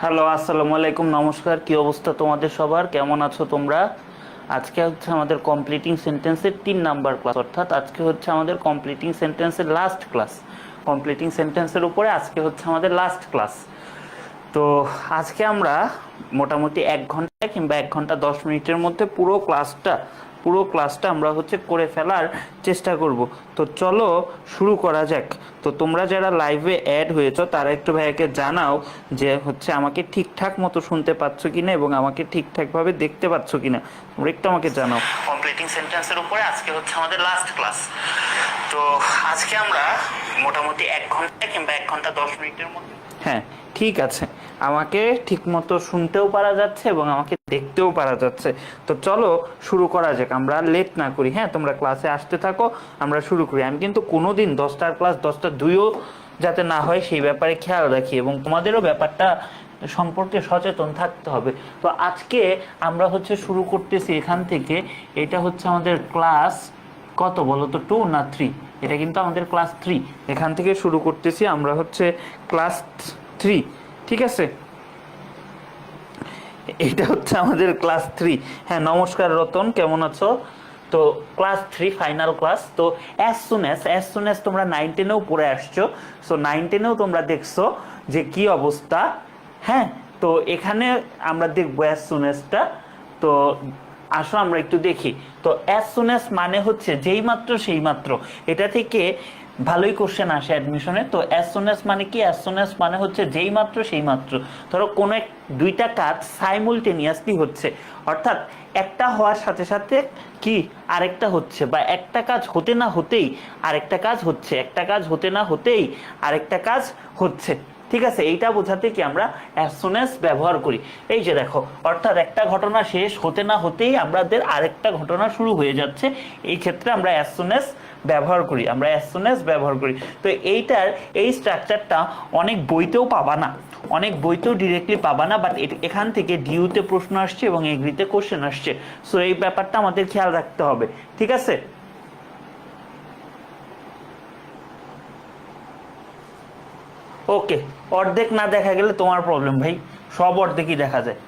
Hello, আসসালামু আলাইকুম, নমস্কার। কি অবস্থা তোমাদের সবার? কেমন আছো তোমরা? আজকে হচ্ছে আমাদের কমপ্লিটিং সেন্টেন্সের 3 নাম্বার ক্লাস, অর্থাৎ আজকে হচ্ছে আমাদের কমপ্লিটিং সেন্টেন্সের লাস্ট ক্লাস। কমপ্লিটিং সেন্টেন্সের উপরে আজকে হচ্ছে আমাদের লাস্ট ক্লাস। তো আজকে আমরা মোটামুটি 1 ঘন্টা কিংবা 1 ঘন্টা 10 মিনিটের মধ্যে পুরো ক্লাসটা আমরা হচ্ছে করে ফেলার চেষ্টা করব। তো চলো শুরু করা যাক। তো তোমরা যারা লাইভে অ্যাড হয়েছো তারা একটু ভাইয়াকে জানাও যে হচ্ছে আমাকে ঠিকঠাক মতো শুনতে পাচ্ছ কিনা এবং আমাকে ঠিকঠাকভাবে দেখতে পাচ্ছ কিনা। তোমরা একটু আমাকে জানাও। কমপ্লিটিং সেন্টেন্সের উপরে আজকে হচ্ছে আমাদের লাস্ট ক্লাস। তো আজকে আমরা মোটামুটি 1 ঘন্টা কিংবা 1 ঘন্টা 10 মিনিটের মধ্যে, হ্যাঁ ঠিক আছে, আমাকে ঠিকমতো শুনতেও পারা যাচ্ছে এবং আমাকে দেখতেও পারা যাচ্ছে। তো চলো শুরু করা যাক, আমরা লেট না করি। হ্যাঁ, তোমরা ক্লাসে আসতে থাকো, আমরা শুরু করি। আমি কিন্তু কোনোদিন 10টার ক্লাস 10টা 2ও যাতে না হয় সেই ব্যাপারে খেয়াল রাখি এবং তোমাদেরও ব্যাপারটা সম্পর্কে সচেতন থাকতে হবে। তো আজকে আমরা হচ্ছে শুরু করতেছি এখান থেকে। এটা হচ্ছে আমাদের ক্লাস কত বলো তো, 2 না 3? এটা কিন্তু আমাদের ক্লাস 3। এখান থেকে শুরু করতেছি আমরা হচ্ছে ক্লাস 3, ঠিক আছে? এটা হচ্ছে আমাদের ক্লাস 3। হ্যাঁ, নমস্কার রতন, কেমন আছো? তো ক্লাস 3 ফাইনাল ক্লাস। তো অ্যাজ সুন অ্যাজ তোমরা 9-10-এও পড়ে আসছো, সো 9-10-এও তোমরা দেখছো যে কি অবস্থা। হ্যাঁ, তো এখানে আমরা দেখবো অ্যাজ সুন অ্যাজটা। তো আসো আমরা একটু দেখি। তো অ্যাজ সুন অ্যাজ মানে হচ্ছে যেই মাত্র সেই মাত্র। এটা থেকে ভালোই কোশ্চেন আসে অ্যাডমিশনে। তো অ্যাজ সুন অ্যাজ মানে কি? অ্যাজ সুন অ্যাজ মানে হচ্ছে যেই মাত্র সেই মাত্র। ধরো কোনো দুইটা কাজ সাইমুলটেনিয়াসলি হচ্ছে, অর্থাৎ একটা হওয়ার সাথে সাথে কি আরেকটা হচ্ছে, বা একটা কাজ হতে না হতেই আরেকটা কাজ হচ্ছে, একটা কাজ হতে না হতেই আরেকটা কাজ হচ্ছে। ঠিক আছে, এইটা বোঝাতে কি আমরা অ্যাজ সুন অ্যাজ ব্যবহার করি। এই যে দেখো, অর্থাৎ একটা ঘটনা শেষ হতে না হতেই আমাদের আরেকটা ঘটনা শুরু হয়ে যাচ্ছে। এই ক্ষেত্রে আমরা অ্যাজ সুন অ্যাজ ব্যবহার করি। তো এই স্ট্রাকচারটা অনেক বইতেও পাবা না, অনেক বইতেও ডিরেক্টলি পাবা না, বাট এখান থেকে ডিউতে প্রশ্ন আসছে এবং এগ্রিতে কোশ্চেন আসছে। সো এই ব্যাপারটা আমাদের খেয়াল রাখতে হবে, ঠিক আছে? ওকে, অর্ধেক না দেখা গেলে তোমার প্রবলেম ভাই, সব অর্ধেকই দেখা যায়।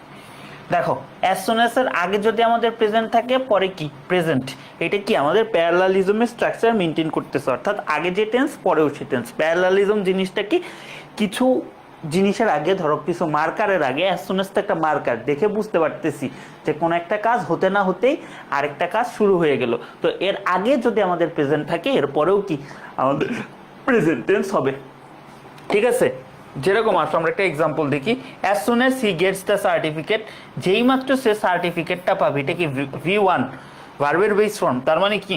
দেখো, অ্যাজ সুন অ্যাজ এর আগে যদি আমাদের প্রেজেন্ট থাকে, পরে কি প্রেজেন্ট। এটা কি আমাদের প্যারালালিজমের স্ট্রাকচার মেনটেন করতেছে, অর্থাৎ আগে যে টেন্স পরেও সে টেন্স। প্যারালালিজম জিনিসটা কি? কিছু জিনিসের আগে, ধরো কিছু মার্কারের আগে অ্যাজ সুন অ্যাজ একটা মার্কার দেখে বুঝতে পারতেছি যে কোনো একটা কাজ হতে না হতেই আরেকটা কাজ শুরু হয়ে গেল। তো এর আগে যদি আমাদের প্রেজেন্ট থাকে, এর পরেও কি আমাদের প্রেজেন্ট টেন্স হবে, ঠিক আছে? যেরকম আসো আমরা একটা এক্সাম্পল দেখি। As soon as he gets the certificate, যেই মাত্র সে সার্টিফিকেটটা পাবে, এটা কি V1 ভার্বের বেস ফর্ম, তার মানে কি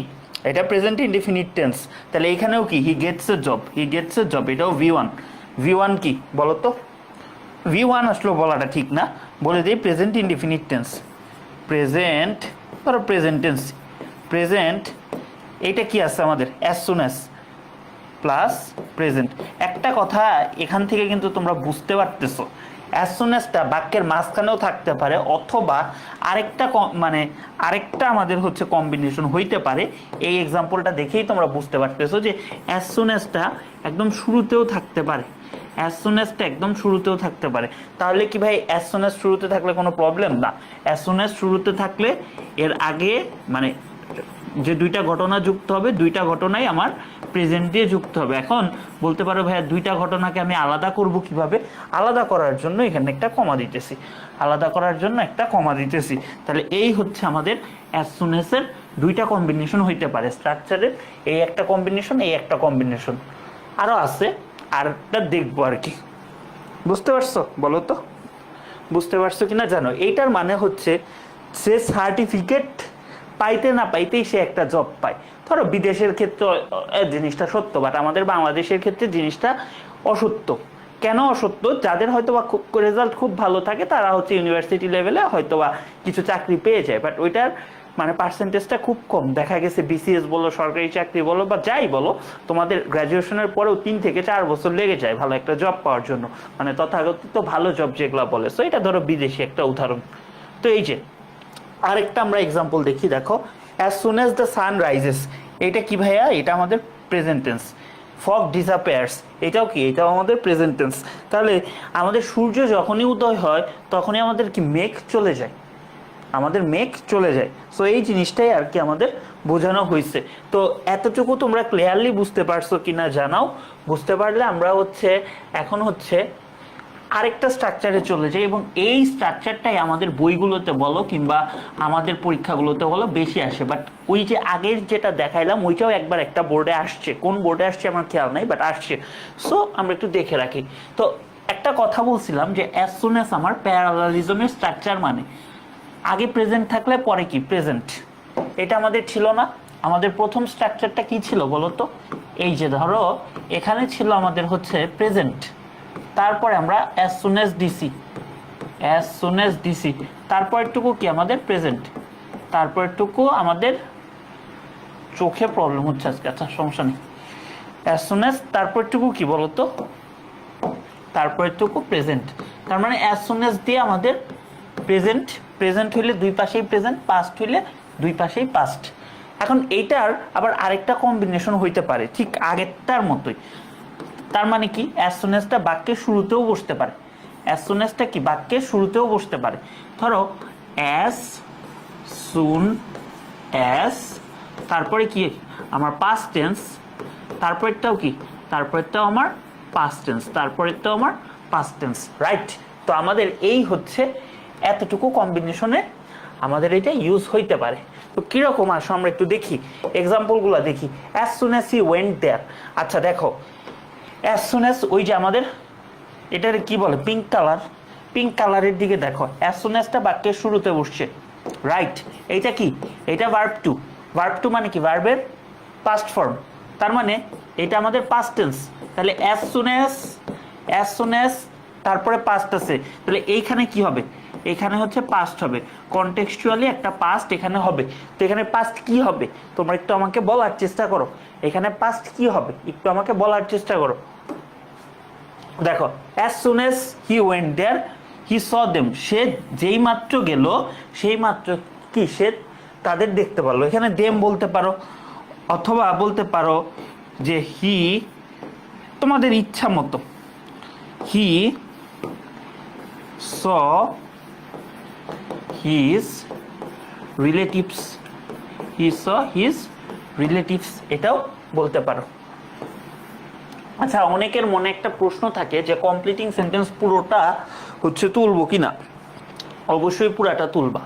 এটা প্রেজেন্ট ইনডিফিনিট টেন্স। তাহলে এখানেও কি হি গেটস এ জব, এটাও V1 কি বলো তো? V1 আসলে বলাটা ঠিক না, বলে দিই প্রেজেন্ট ইনডিফিনিট টেন্স। প্রেজেন্ট, ধরো প্রেজেন্ট এইটা কি আছে আমাদের as soon as plus present. একটা কথা এখান থেকে কিন্তু তোমরা বুঝতে পারতেছো, অ্যাজ সুন অ্যাজটা বাক্যের মাঝখানেও থাকতে পারে, অথবা আরেকটা আমাদের হচ্ছে কম্বিনেশন হইতে পারে। এই এক্সাম্পলটা দেখেই তোমরা বুঝতে পারতেছো যে অ্যাজ সুন অ্যাজটা একদম শুরুতেও থাকতে পারে, তাহলে কি ভাই অ্যাজ সুন অ্যাজ শুরুতে থাকলে কোনো প্রবলেম না? অ্যাজ সুন অ্যাজ শুরুতে থাকলে এর আগে মানে যে দুইটা ঘটনা যুক্ত হবে, দুইটা ঘটনাই আমার প্রেজেন্ট দিয়ে যুক্ত হবে। এখন বলতে পারো ভাইয়া দুইটা ঘটনাকে আমি আলাদা করব কিভাবে? আলাদা করার জন্য এখানে একটা কমা দিতেছি, তাহলে এই হচ্ছে আমাদের অ্যাজ সুন অ্যাজ এর দুইটা কম্বিনেশন হইতে পারে স্ট্রাকচারের। এই একটা কম্বিনেশন, আরো আছে, আরটা দেখবো আর কি। বুঝতে পারছো? বলো তো বুঝতে পারছো কিনা জানো। এইটার মানে হচ্ছে সে সার্টিফিকেট পাইতে না পাইতেই সে একটা জব পায়। ধরো বিদেশের ক্ষেত্রে জিনিসটা সত্য, বাট আমাদের বাংলাদেশের ক্ষেত্রে জিনিসটা অসত্য। কেন অসত্য? যাদের হয়তো বা রেজাল্ট খুব ভালো থাকে তারা হচ্ছে ইউনিভার্সিটি লেভেলে হয়তো বা কিছু চাকরি পেয়ে যায়, বাট ওইটার পার্সেন্টেজটা খুব কম। দেখা গেছে BCS বলো, সরকারি চাকরি বলো, বা যাই বলো, তোমাদের গ্র্যাজুয়েশনের পরেও 3 থেকে 4 বছর লেগে যায় ভালো একটা জব পাওয়ার জন্য, তথাকথিত ভালো জব যেগুলো বলে। সো এটা ধরো বিদেশি একটা উদাহরণ। তো এই যে আরেকটা আমরা এক্সাম্পল দেখি। দেখো, as soon as the sun rises, এটা কি ভাইয়া? এটা আমাদের প্রেজেন্ট টেন্স। ফগ ডিসঅ্যাপিয়ার্স, এটাও কি, এটাও আমাদের প্রেজেন্ট টেন্স। তাহলে আমাদের সূর্য যখনই উদয় হয় তখনই আমাদের কি মেঘ চলে যায়, আমাদের মেঘ চলে যায়। সো এই জিনিসটাই আর কি আমাদের বোঝানো হয়েছে। তো এতটুকু তোমরা ক্লিয়ারলি বুঝতে পারছো কিনা জানাও। বুঝতে পারলে আমরা হচ্ছে এখন হচ্ছে আরেকটা স্ট্রাকচারে চলে যাই, এবং এই স্ট্রাকচারটাই আমাদের বইগুলোতে বলো কিংবা আমাদের পরীক্ষাগুলোতে বলো বেশি আসে। বাট ওই যে আগের যেটা দেখাইলাম ওইটাও একবার একটা বোর্ডে আসছে, কোন বোর্ডে আসছে আমার খেয়াল নাই, বাট আসছে। সো আমরা একটু দেখে রাখি। তো একটা কথা বলছিলাম যে অ্যাজ সুন অ্যাজ আমার প্যারালালিজমের স্ট্রাকচার মানে আগে প্রেজেন্ট থাকলে পরে কি প্রেজেন্ট, এটা আমাদের ছিল না। আমাদের প্রথম স্ট্রাকচারটা কি ছিল বলো তো, এই যে ধরো এখানে ছিল আমাদের হচ্ছে প্রেজেন্ট, তারপরে আমরা as soon as DC, as soon as DC, তারপরটুকু কি আমাদের প্রেজেন্ট, তারপরটুকু আমাদের চোখে প্রবলেম হচ্ছে আজকে, আচ্ছা সমস্যা নেই। অ্যাজ সুন অ্যাজ তারপরটুকু কি বলতো, তারপরটুকু প্রেজেন্ট। তার মানে অ্যাজ সুন অ্যাজ দিয়ে আমাদের প্রেজেন্ট, প্রেজেন্ট হইলে দুই পাশেই প্রেজেন্ট, পাস্ট হইলে দুই পাশেই পাস্ট। এখন এইটার আবার আরেকটা কম্বিনেশন হইতে পারে ঠিক আগেরটার মতোই। তার মানে কি অ্যাজ সুন অ্যাজটা বাক্যের শুরুতেও বসতে পারে, অ্যাজ সুন অ্যাজটা কি বাক্যের শুরুতেও বসতে পারে। ধরো অ্যাজ সুন অ্যাজ, তারপরে কি আমার পাস্ট টেন্স, তারপরেরটাও কি, তারপরেরটাও আমার পাস্ট টেন্স, তারপরেরটাও আমার পাস্ট টেন্স, রাইট। তো আমাদের এই হচ্ছে এতটুকু কম্বিনেশনে আমাদের এটা ইউজ হইতে পারে। তো কিরকম আসো আমরা একটু দেখি, এক্সাম্পলগুলো দেখি। As soon as he went there, আচ্ছা দেখো অ্যাজ সুন অ্যাজ ওই যে আমাদের এটার কি বলে পিঙ্ক কালার, পিঙ্ক কালারের দিকে দেখো, অ্যাজ সুন অ্যাজটা বাক্যের শুরুতে বসছে, রাইট। এইটা কি, এটা ভার্ব টু, ভার্ব টু মানে কি ভার্বের পাস্ট ফর্ম, তার মানে এটা আমাদের পাস্ট টেন্স। তাহলে as soon as, as soon as তারপরে পাস্ট আছে, তাহলে এইখানে কি হবে, এখানে হচ্ছে পাস্ট হবে, কনটেক্সচুয়ালি একটা পাস্ট এখানে হবে। তো এখানে পাস্ট কি হবে তোমরা একটু আমাকে বলার চেষ্টা করো, এখানে পাস্ট কি হবে একটু আমাকে বলার চেষ্টা করো। দেখো as soon as he went there he saw them, সে যেই মাত্র গেল সেই মাত্র কি সে তাদের দেখতে পারলো। এখানে দেম বলতে পারো, অথবা বলতে পারো যে হি, তোমাদের ইচ্ছা মতো, হি স হিজ রিলেটিভস, হি স হিজ রিলেটিভস, এটাও বলতে পারো। আচ্ছা অনেকের মনে একটা প্রশ্ন থাকে যে কমপ্লিটিং সেন্টেন্স পুরোটা হচ্ছে তুলবো কিনা, অবশ্যই পুরাটা তুলবা,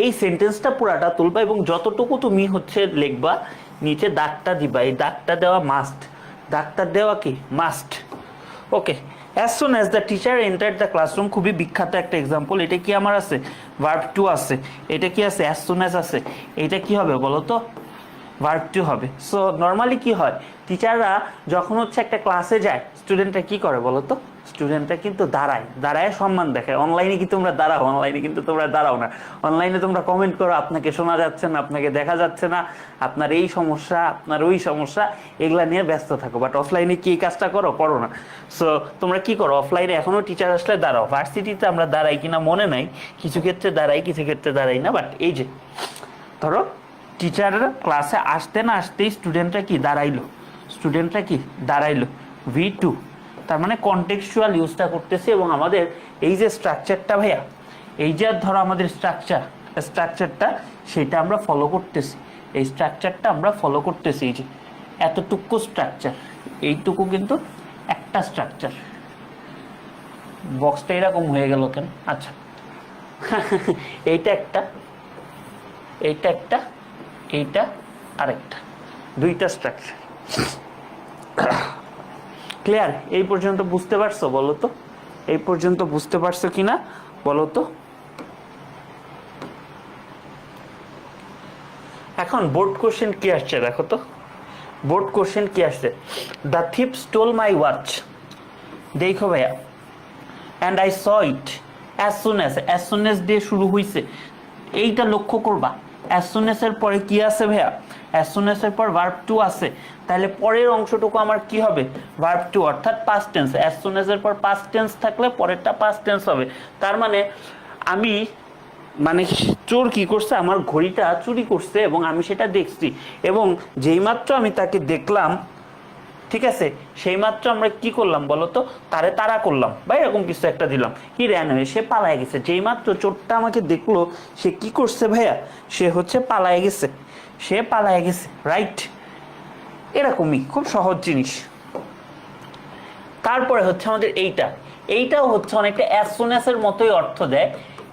এই সেন্টেন্সটা পুরাটা তুলবা এবং যতটুকু তুমি হচ্ছে লিখবা নিচে দাগটা দিবা, এই দাগটা দেওয়া মাস্ট, দাগটা দেওয়া কি must. Okay, as soon as the teacher entered the classroom, খুবই বিখ্যাত একটা এক্সাম্পল। এটা কি আমার আছে ভার্ব টু আছে, এটা কি আছে অ্যাজ সুন অ্যাজ আছে, এটা কি হবে বলো তো ভার্ব টু হবে। সো নর্মালি কি হয়, টিচাররা যখন হচ্ছে একটা ক্লাসে যায় স্টুডেন্টরা কি করে বলো তো, স্টুডেন্টরা কিন্তু দাঁড়ায়, দাঁড়ায় সম্মান দেখায়। অনলাইনে কি তোমরা দাঁড়াও? অনলাইনে কিন্তু তোমরা দাঁড়াও না। অনলাইনে তোমরা কমেন্ট করো আপনাকে শোনা যাচ্ছে না, আপনাকে দেখা যাচ্ছে না, আপনার এই সমস্যা, আপনার ওই সমস্যা, এগুলা নিয়ে ব্যস্ত থাকো। বাট অফলাইনে কি এই কাজটা করো? করো না। সো তোমরা কি করো, অফলাইনে এখনো টিচার আসলে দাঁড়াও। ভার্সিটিতে আমরা দাঁড়াই কিনা মনে নাই, কিছু ক্ষেত্রে দাঁড়াই, কিছু ক্ষেত্রে দাঁড়াই না। বাট এই যে ধরো টিচাররা ক্লাসে আসতে না আসতেই স্টুডেন্টরা কি দাঁড়াইলো, স্টুডেন্টরা কি দাঁড়াইলো, V2, তার মানে কন্টেক্সচুয়াল ইউজটা করতেছে। এবং আমাদের এই যে স্ট্রাকচারটা ভাইয়া, এই যে ধরো আমাদের স্ট্রাকচারটা সেটা আমরা ফলো করতেছি, এই স্ট্রাকচারটা আমরা ফলো করতেছি। এই যে এতটুকু স্ট্রাকচার, এইটুকু কিন্তু একটা স্ট্রাকচার। বক্সটা এরকম হয়ে গেল কেন? আচ্ছা এইটা একটা, এইটা একটা, এইটা আরেকটা, দুইটা স্ট্রাকচার। ক্লিয়ার? এই পর্যন্ত বুঝতে পারছো বলো তো? এই পর্যন্ত বুঝতে পারছো কিনা বলো তো? এখন বোর্ড কোশ্চেন কি আসছে দেখো তো, বোর্ড কোশ্চেন কি আসছে। The thief stole my watch, দেখো ভাইয়া, and I saw it as soon as দিয়ে শুরু হইছে, এইটা লক্ষ্য করবা। অ্যাজ সুন অ্যাজ এর পরে কি আছে ভাইয়া? অ্যাজ সুন অ্যাজ এর পর ভার্ব টু আছে, তাহলে পরের অংশটুকু আমার কি হবে? ভার্ব টু, অর্থাৎ past tense. As soon as এর পর পাস্ট টেন্স থাকলে পরেরটা পাস্ট টেন্স হবে। তার মানে আমি, মানে চোর কি করছে, আমার ঘড়িটা চুরি করছে এবং আমি সেটা দেখছি, এবং যেইমাত্র আমি তাকে দেখলাম ঠিক আছে, সেই মাত্র আমরা কি করলাম বলো তো, তারে তাড়া করলাম বা এরকম কিছু একটা দিলাম, কি র্যান হয়ে সে পালায় গেছে। যেই মাত্র চোরটা আমাকে দেখলো সে কি করছে ভাইয়া, সে হচ্ছে পালায় গেছে, সে পালায় গেছে, রাইট। এরকমই খুব সহজ জিনিস। তারপরে হচ্ছে আমাদের এইটাও হচ্ছে অনেকটা অ্যাজ সুন অ্যাজ মতোই অর্থ দেয়।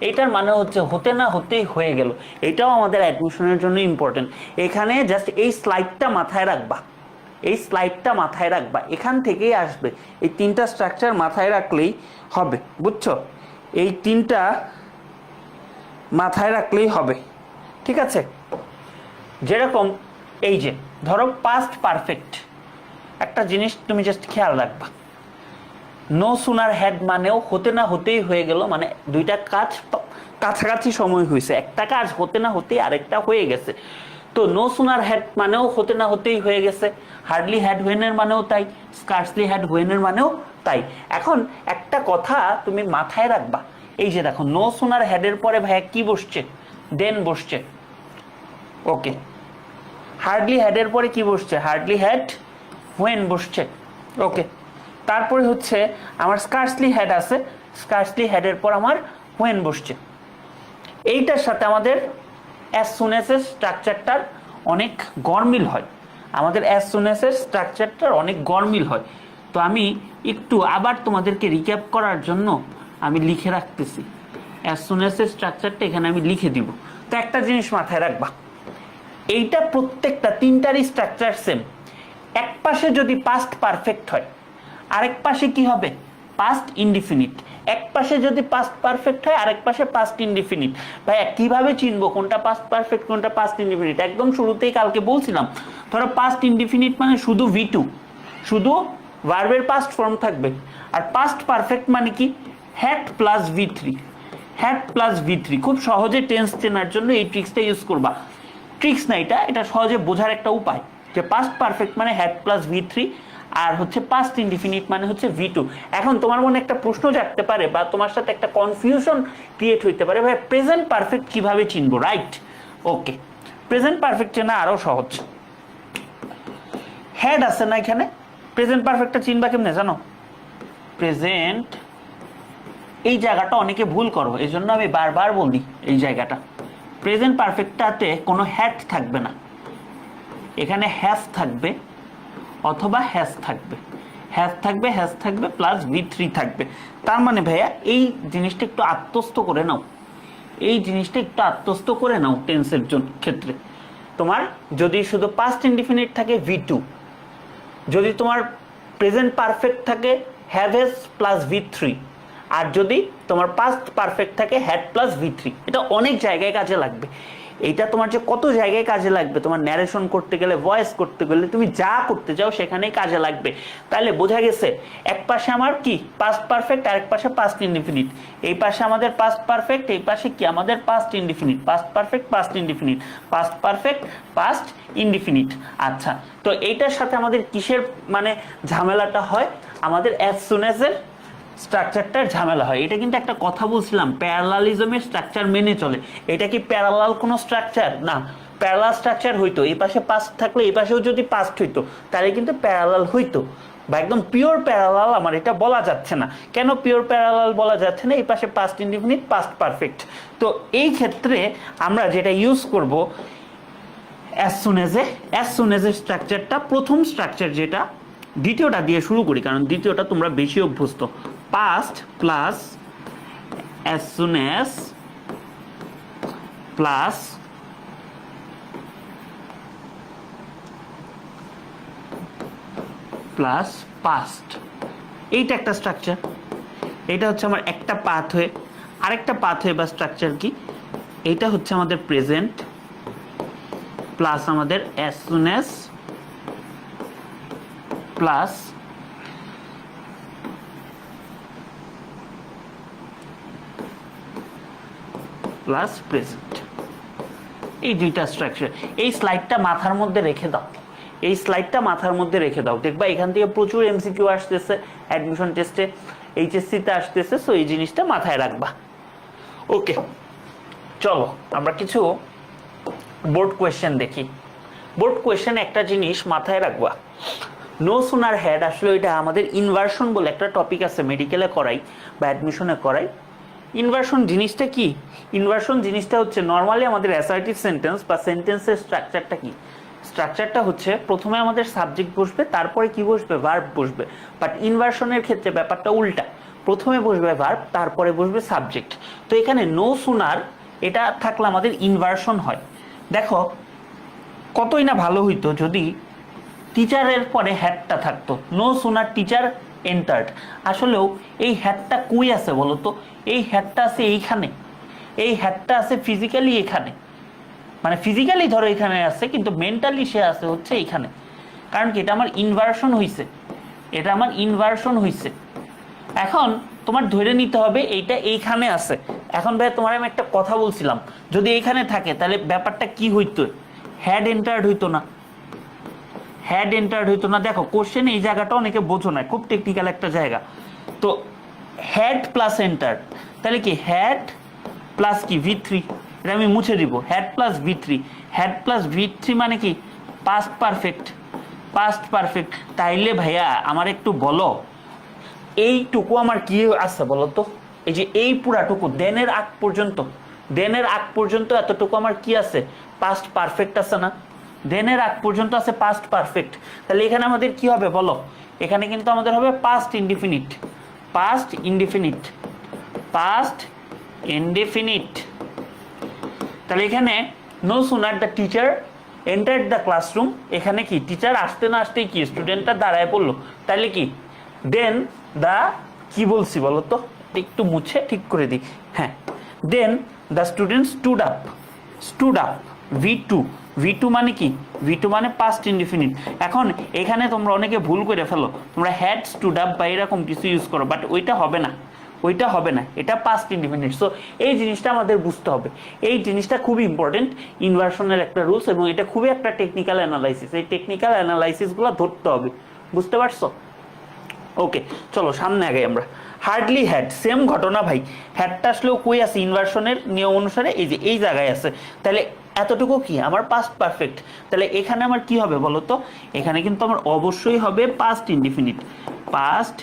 এইটার মানে হচ্ছে হতে না হতেই হয়ে গেল। এটাও আমাদের অ্যাডমিশনের জন্য ইম্পর্টেন্ট। এখানে জাস্ট এই স্লাইডটা মাথায় রাখবা, এই স্লাইডটা মাথায় রাখবা, এখান থেকেই আসবে। এই তিনটা স্ট্রাকচার মাথায় রাখলেই হবে, বুঝছো? এই তিনটা মাথায় রাখলেই হবে, ঠিক আছে? যেরকম এই যে ধরো পাস্ট পারফেক্ট, একটা জিনিস তুমি জাস্ট খেয়াল রাখবা, নো সুনার হ্যাড মানেও হতে না হতেই হয়ে গেল, মানে দুইটা কাজ কাছাকাছি সময় হয়েছে, একটা কাজ হতে না হতেই আরেকটা হয়ে গেছে। তো নো সুনার হ্যাড মানেও হতে না হতেই হয়ে গেছে, হার্ডলি হ্যাড হোয়েনের মানেও তাই, স্কার্সলি হ্যাড হোয়েনের মানেও তাই। এখন একটা কথা তুমি মাথায় রাখবা, এই যে দেখো নো সুনার হ্যাডের পরে ভাইয়া কি বসছে, দেন বসছে, ওকে। হার্ডলি হ্যাডের পরে কি বসছে, হার্ডলি হ্যাড হোয়েন বসছে, ওকে। তারপরে হচ্ছে আমার স্কার্সলি হ্যাড আছে, স্কার্সলি হ্যাডের পর আমার হোয়েন বসছে। এইটার সাথে আমাদের অ্যাজ সুন অ্যাজ এর স্ট্রাকচারটার অনেক গরমিল হয়, আমাদের অ্যাজ সুন অ্যাজ এর স্ট্রাকচারটার অনেক গরমিল হয়। তো আমি একটু আবার তোমাদেরকে রিক্যাপ করার জন্য আমি লিখে রাখতেছি, অ্যাজ সুন অ্যাজ এর স্ট্রাকচারটা এখানে আমি লিখে দিব। তো একটা জিনিস মাথায় রাখবা, এইটা প্রত্যেকটা তিনটারই স্ট্রাকচার সেম। এক পাশে যদি পাস্ট পারফেক্ট হয়, আরেক পাশে কি হবে, পাস্ট ইনডিফিনিট। এক পাশে যদি পাস্ট পারফেক্ট হয়, আরেক পাশে পাস্ট ইনডিফিনিট। ভাইয়া কিভাবে চিনবো কোনটা পাস্ট পারফেক্ট কোনটা পাস্ট ইনডিফিনিট? একদম শুরুতেই কালকে বলছিলাম, ধরো পাস্ট ইনডিফিনিট মানে শুধু V2, শুধু ভার্বের পাস্ট ফর্ম থাকবে। আর পাস্ট পারফেক্ট মানে কি, had plus V3, had plus V3। খুব সহজে টেন্স চেনার জন্য এই ট্রিক্সটা ইউজ করবা। ট্রিক্স না, এটা সহজে বোঝার একটা উপায়, যে পাস্ট পারফেক্ট মানে হ্যাড প্লাস V3, আর হচ্ছে পাস্ট ইনডিফিনিট মানে হচ্ছে V2। এখন তোমার মনে একটা প্রশ্ন জাগতে পারে বা তোমার সাথে একটা কনফিউশন ক্রিয়েট হইতে পারে, ভাই প্রেজেন্ট পারফেক্ট কিভাবে চিনবো, রাইট? ওকে, প্রেজেন্ট পারফেক্ট চেনা আরো সহজ। হ্যাড আছে না এখানে, প্রেজেন্ট পারফেক্টটা চিনবা কেমনে জানো? প্রেজেন্ট, এই জায়গাটা অনেকে ভুল করো, এই জন্য আমি বারবার বলি এই জায়গাটা। প্রেজেন্ট পারফেক্টটাতে কোনো হ্যাড থাকবে না, এখানে হ্যাজ থাকবে অথবা হ্যাজ থাকবে, হ্যাজ থাকবে, হ্যাজ থাকবে প্লাস V3 থাকবে। তার মানে ভাইয়া এই জিনিসটা একটু আত্মস্থ করে নাও, এই জিনিসটা একটু আত্মস্থ করে নাও। টেন্সের ক্ষেত্রে তোমার যদি শুধু পাস্ট ইনডিফিনিট থাকে V2, যদি তোমার প্রেজেন্ট পারফেক্ট থাকে হ্যাভেজ প্লাস V3, আর যদি তোমার পাস্ট পারফেক্ট থাকে হ্যাড প্লাস V3। এটা অনেক জায়গায় কাজে লাগবে। এইটা তোমার যে কত জায়গায় কাজে লাগবে, তোমার ন্যারেশন করতে গেলে, ভয়েস করতে গেলে, তুমি যা করতে চাও সেখানেই কাজে লাগবে। তাহলে বোঝা গেছে এক পাশে আমার কি পাস্ট পারফেক্ট, আর এক পাশে পাস্ট ইনডিফিনিট। এই পাশে আমাদের পাস্ট পারফেক্ট, এই পাশে কি আমাদের past indefinite. Past perfect, past indefinite, past perfect, past indefinite. আচ্ছা, তো এইটার সাথে আমাদের কিসের মানে ঝামেলাটা হয়, আমাদের অ্যাজ সুন অ্যাজ এর স্ট্রাকচারটার ঝামেলা হয়। এটা কিন্তু একটা কথা বলছিলাম, প্যারালালিজমের স্ট্রাকচার মেনে চলে। এটা কি প্যারালাল কোনো স্ট্রাকচার না? প্যারালাল স্ট্রাকচার হইতো, এই পাশে পাস্ট থাকলে এই পাশেও যদি পাস্ট হইতো তাহলে কিন্তু প্যারালাল হইতো, বা একদম পিওর প্যারালাল আমার এটা বলা যাচ্ছে না। কেন পিওর প্যারালাল বলা যাচ্ছে না? এই পাশে পাস্ট ইনডিফিনিট, পাস্ট পারফেক্ট। তো এই ক্ষেত্রে আমরা যেটা ইউজ করব অ্যাজ সুন এজ এর স্ট্রাকচারটা, প্রথম স্ট্রাকচার যেটা, দ্বিতীয়টা দিয়ে শুরু করি কারণ দ্বিতীয়টা তোমরা বেশি অভ্যস্ত। Past plus as soon as plus plus past, এইটা একটা স্ট্রাকচার। এটা হচ্ছে আমার একটা পাথওয়ে। আরেকটা পাথওয়ে বা স্ট্রাকচার কি, এইটা হচ্ছে আমাদের প্রেজেন্ট প্লাস আমাদের as soon as plus plus present, এই দুইটা স্ট্রাকচার। এই স্লাইডটা মাথার মধ্যে রেখে দাও, এই স্লাইডটা মাথার মধ্যে রেখে দাও। দেখবা এখান থেকে প্রচুর এমসিকিউ আসতেছে অ্যাডমিশন টেস্টে, এইচএসসিতে আসতেছে, সো এই জিনিসটা মাথায় রাখবা। ওকে, চলো আমরা কিছু বোর্ড কোয়েশ্চেন দেখি। বোর্ড কোয়েশ্চেন একটা জিনিস মাথায় রাখবা, নো সুনার হ্যাড আসলে এটা আমাদের ইনভার্সন বলে একটা টপিক আছে, মেডিকেলে করাই বা অ্যাডমিশনে করাই। ইনভার্সন জিনিসটা কি? ইনভার্সন জিনিসটা হচ্ছে নর্মালি আমাদের অ্যাসার্টিভ সেন্টেন্স বা সেন্টেন্সের স্ট্রাকচারটা কি? স্ট্রাকচারটা হচ্ছে প্রথমে আমাদের সাবজেক্ট বসবে, তারপরে কি বসবে? ভার্ব বসবে। বাট ইনভার্সনের ক্ষেত্রে ব্যাপারটা উল্টা, প্রথমে বসবে ভার্ব, তারপরে বসবে সাবজেক্ট। তো এখানে নো সুনার এটা থাকলে আমাদের ইনভার্সন হয়। দেখো কতই না ভালো হইতো যদি টিচারের পরে হ্যাডটা থাকতো, নো সুনার টিচার এন্টার্ড। আসলেও এই হ্যাডটা কই আছে বলো তো? এই হ্যাডটা আছে এইখানে, এই হ্যাডটা আছে ফিজিক্যালি এখানে, মানে ফিজিক্যালি ধরো এখানে আছে, কিন্তু মেন্টালি সে আছে হচ্ছে এইখানে। কারণ কি? এটা আমার ইনভার্সন হইছে, এটা আমার ইনভার্সন হইছে। এখন তোমার ধরে নিতে হবে এইটা এইখানে আছে। এখন ভাই তোমার আমি একটা কথা বলছিলাম, যদি এইখানে থাকে তাহলে ব্যাপারটা কি হইতো? হ্যাড এন্টার্ড হইতো না, হ্যাড এন্টার্ড হইতো না। দেখো কোশ্চেন এই জায়গাটা অনেকে বোঝো না, খুব টেকনিক্যাল একটা জায়গা। তো হ্যাড প্লাস এন্টার্ড, তাহলে কি হ্যাড প্লাস কি V3, এটা আমি মুছে দিব। Had plus V3, had plus V3 মানে কি? Past perfect, past perfect. তাইলে ভাইয়া আমার একটু বলো এইটুকু আমার কি আছে বলো তো? এই যে এই পুরাটুকু দেনের আগ পর্যন্ত, দেনের আগ পর্যন্ত এতটুকু আমার কি আছে? পাস্ট পারফেক্ট আছে না? দেনের আগ পর্যন্ত আছে পাস্ট পারফেক্ট। তাহলে এখানে আমাদের কি হবে বলো? এখানে কিন্তু আমাদের হবে past indefinite, past indefinite, past indefinite. তাহলে এখানে no sooner the teacher entered the classroom, এখানে কি টিচার আসতে না আসতেই কি স্টুডেন্টটা দাঁড়ায় পড়লো। তাহলে কি দেন দ্য, কি বলছি বলো তো? একটু মুছে ঠিক করে দিই। হ্যাঁ, then the student stood up, stood up V2, V2 মানে কি? V2 মানে পাস্ট ইনডিফিনিট। এখন এখানে তোমরা অনেকে ভুল করে ফেলো, তোমরা হ্যাড স্টুড আপ বা এরকম কিছু ইউজ করো, বাট ওইটা হবে না, ওইটা হবে না, এটা পাস্ট ইনডিফিনিট। সো এই জিনিসটা আমাদের বুঝতে হবে, এই জিনিসটা খুবই ইম্পর্টেন্ট, ইনভার্সনের একটা রুলস, এবং এটা খুবই একটা টেকনিক্যাল অ্যানালাইসিস। এই টেকনিক্যাল অ্যানালাইসিসগুলো ধরতে হবে, বুঝতে পারছো? ওকে, চলো সামনে আগে আমরা। হার্ডলি হ্যাড, সেম ঘটনা ভাই, হ্যাডটা আসলেও কই আছে? ইনভার্সনের নিয়ম অনুসারে এই যে এই জায়গায় আছে। তাহলে এতটুকু কি আমার পাস্ট পারফেক্ট। তাহলে এখানে আমার কি হবে বলো তো? এখানে কিন্তু আমার অবশ্যই হবে past indefinite, past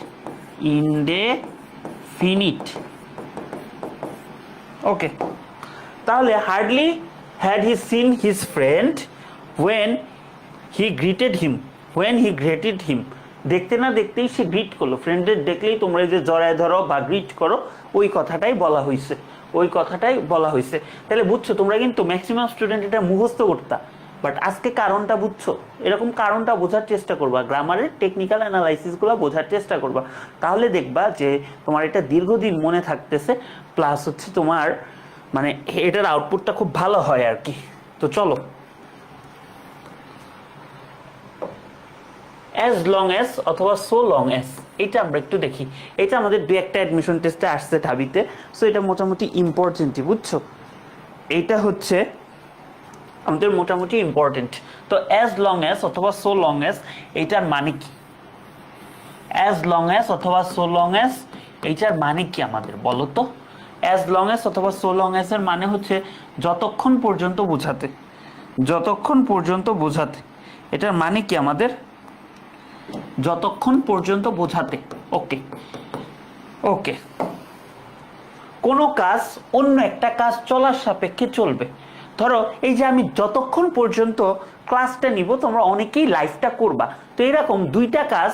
indefinite. Okay, তাহলে hardly had he seen his friend when he greeted him, when he greeted him. দেখতে না দেখতেই সে গ্রিট করলো। ফ্রেন্ডের দেখলেই তোমরা যে জড়ায় ধরো বা গ্রিট করো, ওই কথাটাই বলা হয়েছে, ওই কথাটাই বলা হয়েছে। তাহলে বুঝছো, তোমরা কিন্তু ম্যাক্সিমাম স্টুডেন্ট এটা মুখস্থ করতা, বাট আজকে কারণটা বুঝছো। এরকম কারণটা বোঝার চেষ্টা করবা, গ্রামারের টেকনিক্যাল অ্যানালাইসিসগুলো বোঝার চেষ্টা করবা, তাহলে দেখবা যে তোমার এটা দীর্ঘদিন মনে থাকতেছে, প্লাস হচ্ছে তোমার মানে এটার আউটপুটটা খুব ভালো হয় আর কি। তো চলো, অ্যাজ লং অ্যাজ অথবা সো লং অ্যাজ, এটা আমরা একটু দেখি। এটা আমাদের দু একটা অ্যাডমিশন টেস্টে আসছে ঢাবিতে, সো এটা মোটামুটি ইম্পর্টেন্টই, বুঝছো? এইটা হচ্ছে আমাদের মোটামুটি ইম্পর্টেন্ট। তো অ্যাজ লং অ্যাজ অথবা সো লং অ্যাজ, এইটার মানে কি? অ্যাজ লং অ্যাজ অথবা সো লং অ্যাজ, এইটার মানে কি আমাদের বলো তো? অ্যাজ লং অ্যাজ অথবা সো লং অ্যাজ এর মানে হচ্ছে যতক্ষণ পর্যন্ত বোঝাতে, যতক্ষণ পর্যন্ত বোঝাতে। এটার মানে কি আমাদের? যতক্ষণ পর্যন্ত বোঝাতে। ওকে, ওকে, কোনো কাজ অন্য একটা কাজ চলার সাপেক্ষে চলবে। ধরো এই যে আমি যতক্ষণ পর্যন্ত ক্লাসটা নিব, তোমরা অনেকেই লাইফটা করবা, তো এরকম দুইটা কাজ,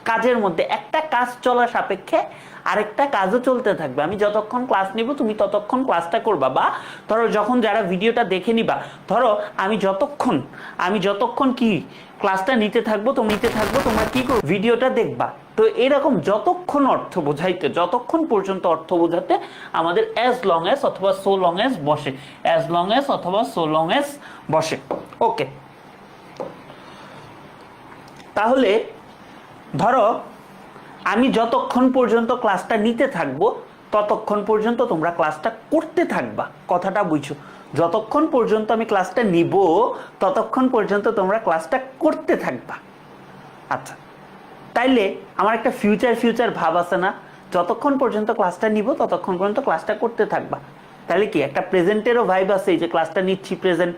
কাজের মধ্যে একটা কাজ চলার সাপেক্ষে আরেকটা কাজও চলতে থাকবে। আমি যতক্ষণ ক্লাস নিব তুমি ততক্ষণ ক্লাসটা করবা, বা ধরো যখন যারা ভিডিওটা দেখে নিবা, ধরো আমি যতক্ষণ কি ক্লাসটা নিতে থাকবো, তো নিতে থাকবো, তোমরা কি করো? ভিডিওটা দেখবা। তো এরকম যতক্ষণ অর্থ বোঝাইতে, যতক্ষণ পর্যন্ত অর্থ বোঝাতে আমাদের অ্যাজ লং অ্যাজ অথবা সো লং অ্যাজ বসে, অ্যাজ লং অ্যাজ অথবা সো লং অ্যাজ বসে। ওকে, তাহলে ধরো আমি যতক্ষণ পর্যন্ত ক্লাসটা নিতে থাকবো ততক্ষণ পর্যন্ত তোমরা ক্লাসটা করতে থাকবা। কথাটা বুঝছো? যতক্ষণ পর্যন্ত আমি ক্লাসটা নিব ততক্ষণ পর্যন্ত তোমরা ক্লাসটা করতে থাকবা। আচ্ছা, তাইলে আমার একটা ফিউচার ভাব আছে না? যতক্ষণ পর্যন্ত ক্লাসটা নিব ততক্ষণ পর্যন্ত ক্লাসটা করতে থাকবা। তাহলে কি একটা প্রেজেন্টেরও ভাইব আছে, এই যে ক্লাসটা নিচ্ছি প্রেজেন্ট,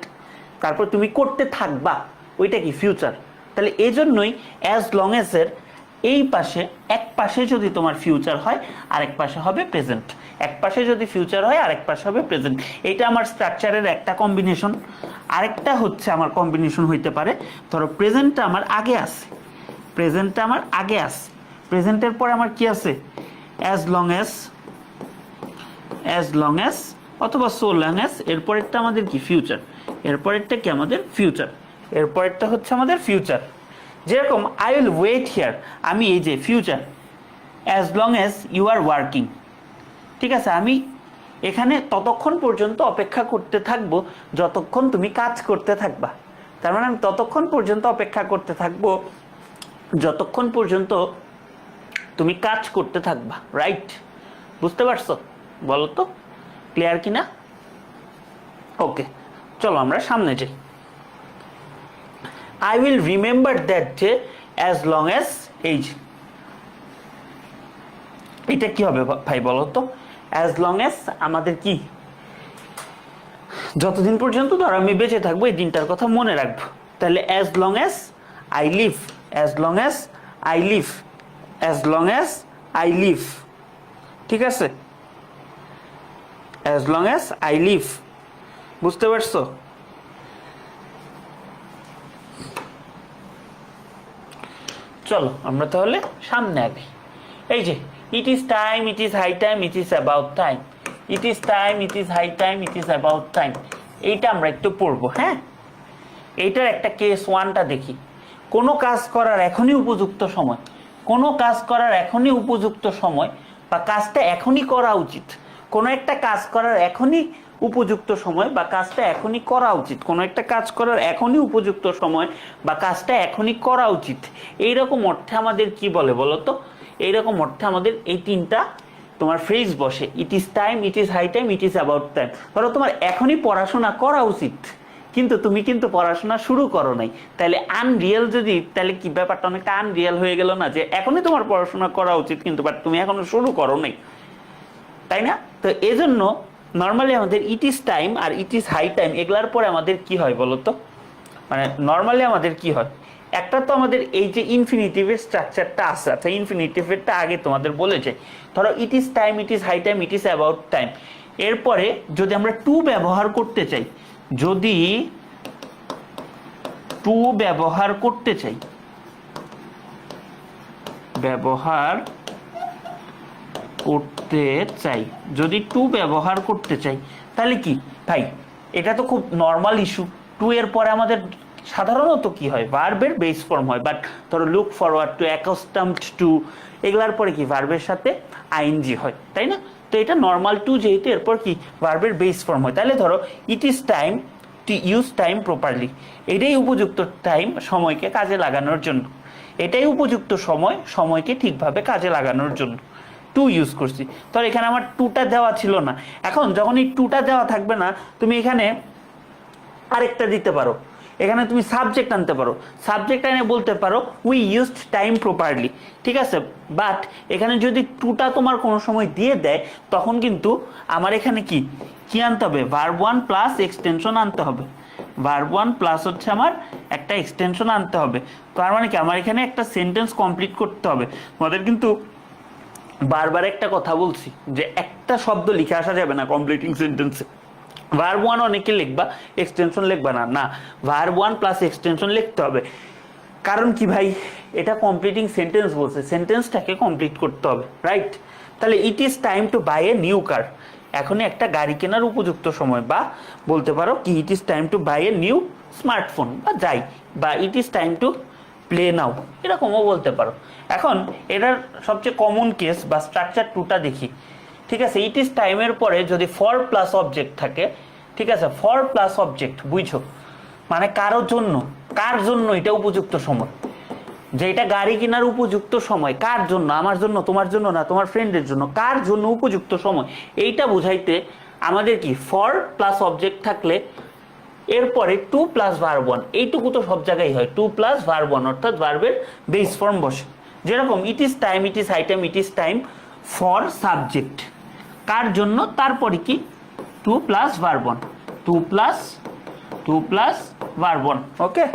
তারপর তুমি করতে থাকবা, ওইটা কি ফিউচার। তাহলে এই জন্যই অ্যাজ লং এজ এর এই পাশে এক পাশে যদি তোমার ফিউচার হয় আরেক পাশে হবে প্রেজেন্ট, এক পাশে যদি ফিউচার হয় আরেক পাশে হবে প্রেজেন্ট। এটা আমার স্ট্রাকচারের একটা কম্বিনেশন। আরেকটা হচ্ছে আমার কম্বিনেশন হইতে পারে, ধরো প্রেজেন্টটা আমার আগে আছে, প্রেজেন্টটা আমার আগে আছে, প্রেজেন্টের পরে আমার কি আছে অ্যাজ লং অ্যাজ অথবা সো লং অ্যাজ, এরপরেরটা আমাদের কি ফিউচার, এরপরেরটা কি আমাদের ফিউচার, এরপরেরটা হচ্ছে আমাদের ফিউচার। যেরকম আই উইল ওয়েট হিয়ার, আমি এই যে future as long as you are working, ঠিক আছে, আমি এখানে ততক্ষণ পর্যন্ত অপেক্ষা করতে থাকবো যতক্ষণ তুমি কাজ করতে থাকবা। তার মানে আমি ততক্ষণ পর্যন্ত অপেক্ষা করতে থাকবো যতক্ষণ পর্যন্ত তুমি কাজ করতে থাকবা, রাইট? বুঝতে পারছো? বলো তো ক্লিয়ার কিনা? ওকে, চলো আমরা সামনে যাই। I will remember that day as long as age, এটা কি হবে ভাই বলো তো? as long as আমাদের কি, যতদিন পর্যন্ত ধরো আমি বেঁচে থাকবো এই দিনটার কথা মনে রাখবো। তাহলে as long as I live, as long as I live, as long as I live, ঠিক আছে, as long as I live, বুঝতে পারছো? চলো আমরা তাহলে সামনে আগে। এই যে it is time, it is high time, it is about time, it is time, it is high time, it is about time, এইটা আমরা একটু পড়বো। হ্যাঁ, এইটার একটা কেস ওয়ানটা দেখি। কোনো কাজ করার এখনই উপযুক্ত সময়, কোনো কাজ করার এখনই উপযুক্ত সময় বা কাজটা এখনই করা উচিত, কোনো একটা কাজ করার এখনই উপযুক্ত সময় বা কাজটা এখনই করা উচিত, কোনো একটা কাজ করার এখনই উপযুক্ত সময় বা কাজটা এখনই করা উচিত, এইরকম অর্থে আমাদের কি বলে বলো তো? এইরকম অর্থে আমাদের এই তিনটা তোমার ফ্রেজ বসে, it is time, it is high time, it is about time. ধরো তোমার এখনই পড়াশোনা করা উচিত কিন্তু তুমি কিন্তু পড়াশোনা শুরু করো নাই, তাহলে আনরিয়েল যদি, তাহলে কি ব্যাপারটা অনেকটা আনরিয়েল হয়ে গেল না, যে এখনই তোমার পড়াশোনা করা উচিত কিন্তু বাট তুমি এখনো শুরু করো নাই, তাই না? তো এজন্য নর্মালি আমাদের ইট ইজ টাইম আর ইট ইজ হাই টাইম এগুলার পরে আমাদের কি হয় বলো তো? মানে নর্মালি আমাদের কি হয়, একটা তো আমাদের এই যে ইনফিনিটিভের স্ট্রাকচারটা আছে, আচ্ছা ইনফিনিটিভেরটা আগে তোমাদের বলে যাই। ধরো it is time, it is high time, it is about time, এরপরে যদি আমরা টু ব্যবহার করতে চাই, যদি টু ব্যবহার করতে চাই, ব্যবহার করতে চাই, যদি টু ব্যবহার করতে চাই তাহলে কি ভাই, এটা তো খুব নর্মাল ইস্যু। টু এর পরে আমাদের সাধারণত কি হয়, ভার্বের বেস ফর্ম হয়, বাট ধরো look forward to, accustomed to, এগুলার পরে কি ভার্বের সাথে আইএনজি হয়, তাই না? তো এটা নর্মাল টু যেহেতু এরপর কি ভার্বের বেস ফর্ম হয়, তাহলে ধরো it is time to use time properly, এটাই উপযুক্ত টাইম সময়কে কাজে লাগানোর জন্য, এটাই উপযুক্ত সময় সময়কে ঠিকভাবে কাজে লাগানোর জন্য টু ইউজ করছি। তো এখানে আমার টুটা দেওয়া ছিল না, এখন যখন এই টুটা দেওয়া থাকবে না তুমি এখানে আরেকটা দিতে পারো, এখানে তুমি সাবজেক্ট আনতে পারো, সাবজেক্ট এনে বলতে পারো উই ইউজড টাইম প্রপারলি, ঠিক আছে? বাট এখানে যদি টুটা তোমার কোনো সময় দিয়ে দেয় তখন কিন্তু আমার এখানে কি কি আনতে হবে, ভার্ব ওয়ান প্লাস এক্সটেনশন আনতে হবে, ভার্ব ওয়ান প্লাস হচ্ছে আমার একটা এক্সটেনশন আনতে হবে। তার মানে কি আমার এখানে একটা সেন্টেন্স কমপ্লিট করতে হবে। তোমাদের কিন্তু বারবার একটা কথা বলছি যে একটা শব্দ লিখে আসা যাবে না কমপ্লিটিং সেন্টেন্সে, ভার্ব ওয়ান অনেকে লিখবা এক্সটেনশন লিখবা না, না ভার্ব ওয়ান প্লাস এক্সটেনশন লিখতে হবে। কারণ কি ভাই, এটা কমপ্লিটিং সেন্টেন্স বলছে, সেন্টেন্সটাকে কমপ্লিট করতে হবে, রাইট? তাহলে it is time to buy a new car, এখনই একটা গাড়ি কেনার উপযুক্ত সময়, বা বলতে পারো কি it is time to buy a new smartphone বা যাই, বা it is time to play now, এরকমও বলতে পারো। এখন এটার সবচেয়ে কমন কেস বা স্ট্রাকচার টুটা দেখি, ঠিক আছে? ইট ইজ টাইমের পরে যদি ফর প্লাস অবজেক্ট থাকে, ঠিক আছে, ফর প্লাস অবজেক্ট বুঝছো, মানে কারোর জন্য, কার জন্য এটা উপযুক্ত সময়, যে এটা গাড়ি কেনার উপযুক্ত সময় কার জন্য, আমার জন্য, তোমার জন্য না, তোমার ফ্রেন্ডের জন্য, কার জন্য উপযুক্ত সময়, এইটা বুঝাইতে আমাদের কি ফর প্লাস অবজেক্ট থাকলে এরপরে টু প্লাস ভার্ব ওয়ান, এইটুকু তো সব জায়গায় হয়, টু প্লাস ভার্ব ওয়ান অর্থাৎ ভার্বের বেস ফর্ম বসে। যেরকম it is time, it is high time, it is time for subject, কার জন্য, তারপরে কি to plus verb one, to plus verb one, okay?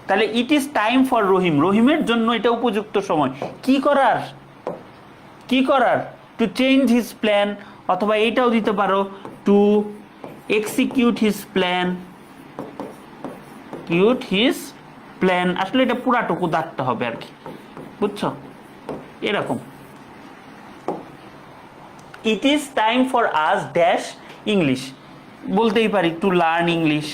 তাহলে it is time for Rahim, রহিমের জন্য এটা উপযুক্ত সময় কি করার, কি করার, টু চেঞ্জ হিজ প্ল্যান, অথবা এইটাও দিতে পারো two execute his plan, cute his plan. আসলে এটা পুরাটুকু দাগতে হবে আর কি, বুঝছো? এরকম ইট is time for us dash English, বলতেই পারি to learn English,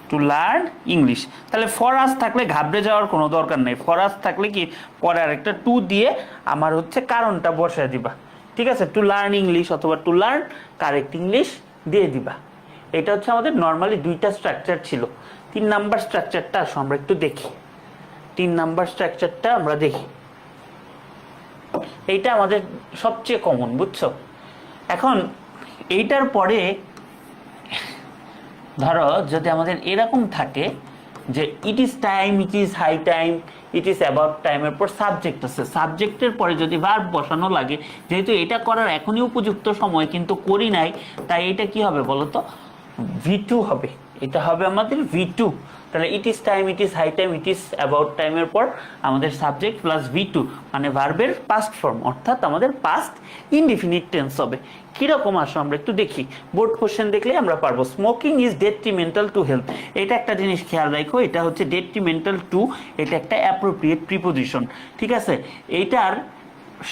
to learn English. তাহলে ফর আস থাকলে ঘাবড়ে যাওয়ার কোনো দরকার নেই, ফর আস থাকলে কি পরে আরেকটা টু দিয়ে আমার হচ্ছে কারণটা বসায় দিবা, ঠিক আছে? টু লার্ন ইংলিশ অথবা টু লার্ন কারেক্ট ইংলিশ দিয়ে দিবা। এটা হচ্ছে আমাদের নর্মালি দুইটা স্ট্রাকচার ছিল। 3 নাম্বার স্ট্রাকচারটা আসো আমরা একটু দেখি, 3 নাম্বার স্ট্রাকচারটা আমরা দেখি। এইটা আমাদের সবচেয়ে কমন, বুঝছো? এখন এইটার পরে ধরো যদি আমাদের এরকম থাকে যে it is time, it is high time, it is about টাইমের পর সাবজেক্ট আছে, সাবজেক্টের পরে যদি ভার্ব বসানো লাগে, যেহেতু এটা করার এখনই উপযুক্ত সময় কিন্তু করি নাই, তাই এটা কি হবে বলো তো? V2 হবে, এটা হবে আমাদের V2। তাহলে it is time, it is high time, it is about টাইমের পর আমাদের সাবজেক্ট প্লাস V2 মানে ভার্বের পাস্ট ফর্ম, অর্থাৎ আমাদের পাস্ট ইনডিফিনিট টেন্স হবে। কিরকম আসো আমরা একটু দেখি, বোর্ড কোশ্চেন দেখলে আমরা পারবো। Smoking is detrimental to health, এটা একটা জিনিস খেয়াল রাখো, এটা হচ্ছে ডেট্রিমেন্টাল টু, এটা একটা অ্যাপ্রোপ্রিয়েট প্রিপোজিশন, ঠিক আছে? এইটার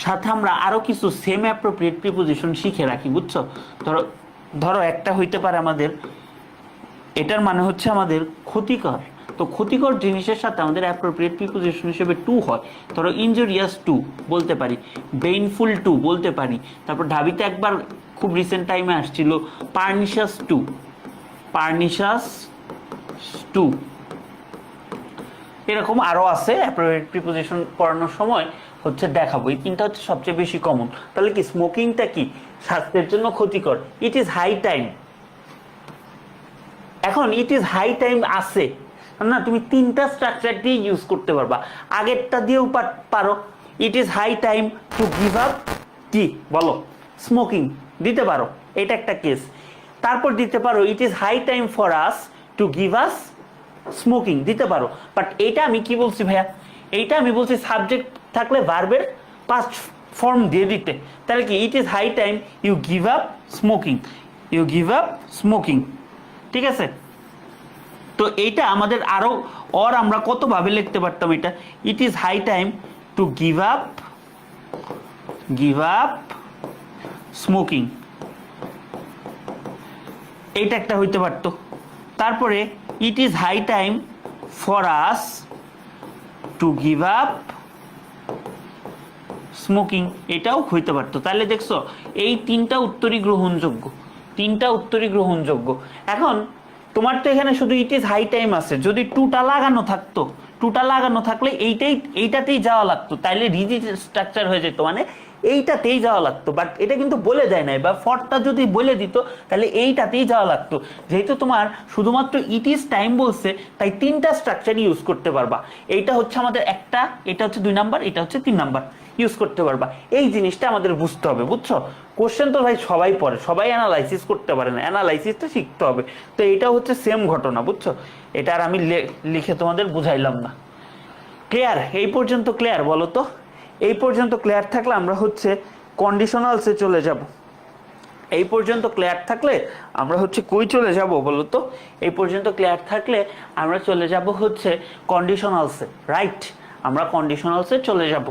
সাথে আমরা আরো কিছু সেম অ্যাপ্রোপ্রিয়েট প্রিপোজিশন শিখে রাখি, বুঝছো? ধরো ধরো একটা হইতে পারে আমাদের, এটার মানে হচ্ছে আমাদের ক্ষতিকর, তো ক্ষতিকর জিনিসের সাথে আমাদের অ্যাপ্রোপ্রিয়েট প্রিপোজিশন হিসেবে টু হয়। ধরো ইনজুরিয়াস টু বলতে পারি, পেইনফুল টু বলতে পারি, তারপর ঢাবিতে একবার খুব রিসেন্ট টাইমে আসছিল পার্নিশাস টু, পার্নিশাস টু, এরকম আরো আছে অ্যাপ্রোপ্রিয়েট প্রিপোজিশন পড়ানোর সময় হচ্ছে দেখাবো। এই 3টা হচ্ছে সবচেয়ে বেশি কমন। তাহলে কি স্মোকিংটা কি স্বাস্থ্যের জন্য ক্ষতিকর, ইট ইজ হাই টাইম। এখন ইট ইজ হাই টাইম আছে না, তুমি 3টা স্ট্রাকচার দিয়ে ইউজ করতে পারবা, আগেরটা দিয়েও পারো। It is high time to give up কি বলো, স্মোকিং দিতে পারো, এটা একটা কেস। তারপর দিতে পারো it is high time for us to give us smoking দিতে পারো। বাট এইটা আমি কি বলছি ভাইয়া, এইটা আমি বলছি সাবজেক্ট থাকলে ভার্বের পাস্ট ফর্ম দিয়ে দিতে। তাহলে কি it is high time you give up smoking, you give up smoking, ঠিক আছে? তো এইটা আমাদের আরো আমরা কত ভাবে লিখতে পারতাম এটা, it is high time to give up smoking, এইটা একটা হইতে পারতো। তারপরে it is high time for us to give up smoking, এটাও হইতে পারতো। তাহলে দেখছো এই 3টা উত্তরই গ্রহণযোগ্য, 3টা উত্তরই গ্রহণযোগ্য। এখন তোমার তো এখানে শুধু ইট ইজ হাই টাইম আছে, যদি টুটা লাগানো থাকতো, টুটা লাগানো থাকলে এইটাতেই যাওয়া লাগতো, তাইলে রিজিড স্ট্রাকচার হয়ে যেত, মানে এইটাতেই যাওয়া লাগতো। বাট এটা কিন্তু বলে দেয় নাই, বা ফরটা যদি বলে দিত তাহলে এইটাতেই যাওয়া লাগতো। যেহেতু তোমার শুধুমাত্র ইট ইজ টাইম বলছে, তাই 3টা স্ট্রাকচার ইউজ করতে পারবা। এইটা হচ্ছে আমাদের একটা, এটা হচ্ছে 2 নাম্বার, এটা হচ্ছে 3 নাম্বার ইউজ করতে পারবা। এই জিনিসটা আমাদের বুঝতে হবে, বুঝছো? কোশ্চেন তো ভাই সবাই পড়ে, সবাই অ্যানালাইসিস করতে পারে না, অ্যানালাইসিসটা শিখতে হবে। তো এটা হচ্ছে সেম ঘটনা, বুঝছো? এটা আর আমি লিখে তোমাদের বুঝাইলাম না। ক্লিয়ার? এই পর্যন্ত ক্লিয়ার বলো তো? এই পর্যন্ত ক্লিয়ার থাকলে আমরা হচ্ছে কন্ডিশনালসে চলে যাব। এই পর্যন্ত ক্লিয়ার থাকলে আমরা হচ্ছে কই চলে যাব বলো তো? এই পর্যন্ত ক্লিয়ার থাকলে আমরা চলে যাব হচ্ছে কন্ডিশনালসে, রাইট? আমরা কন্ডিশনালসে চলে যাব।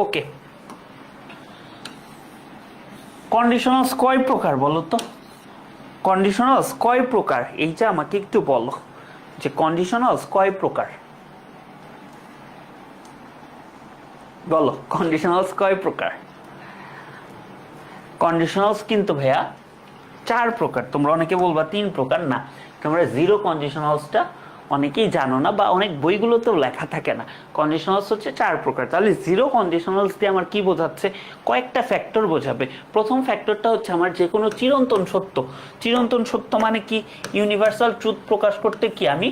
ওকে, কন্ডিশনালস কয় প্রকার বলো তো? কন্ডিশনালস কয় প্রকার এইটা আমাকে একটু বলো, যে কন্ডিশনালস কয় প্রকার বলো, কন্ডিশনালস কয় প্রকার? কন্ডিশনালস কিন্তু ভাইয়া 4 প্রকার। তোমরা অনেকে বলবা 3 প্রকার, না, তোমরা জিরো কন্ডিশনালসটা অনেকেই জানো না, বা অনেক বইগুলোতেও লেখা থাকে না। কন্ডিশনালস হচ্ছে 4 প্রকার। তাহলে জিরো কন্ডিশনালস দিয়ে আমার কি বোঝাচ্ছে? কয়েকটা ফ্যাক্টর বোঝাবে। প্রথম ফ্যাক্টরটা হচ্ছে আমার যে কোনো চিরন্তন সত্য, চিরন্তন সত্য মানে কি, ইউনিভার্সাল ট্রুথ প্রকাশ করতে কি আমি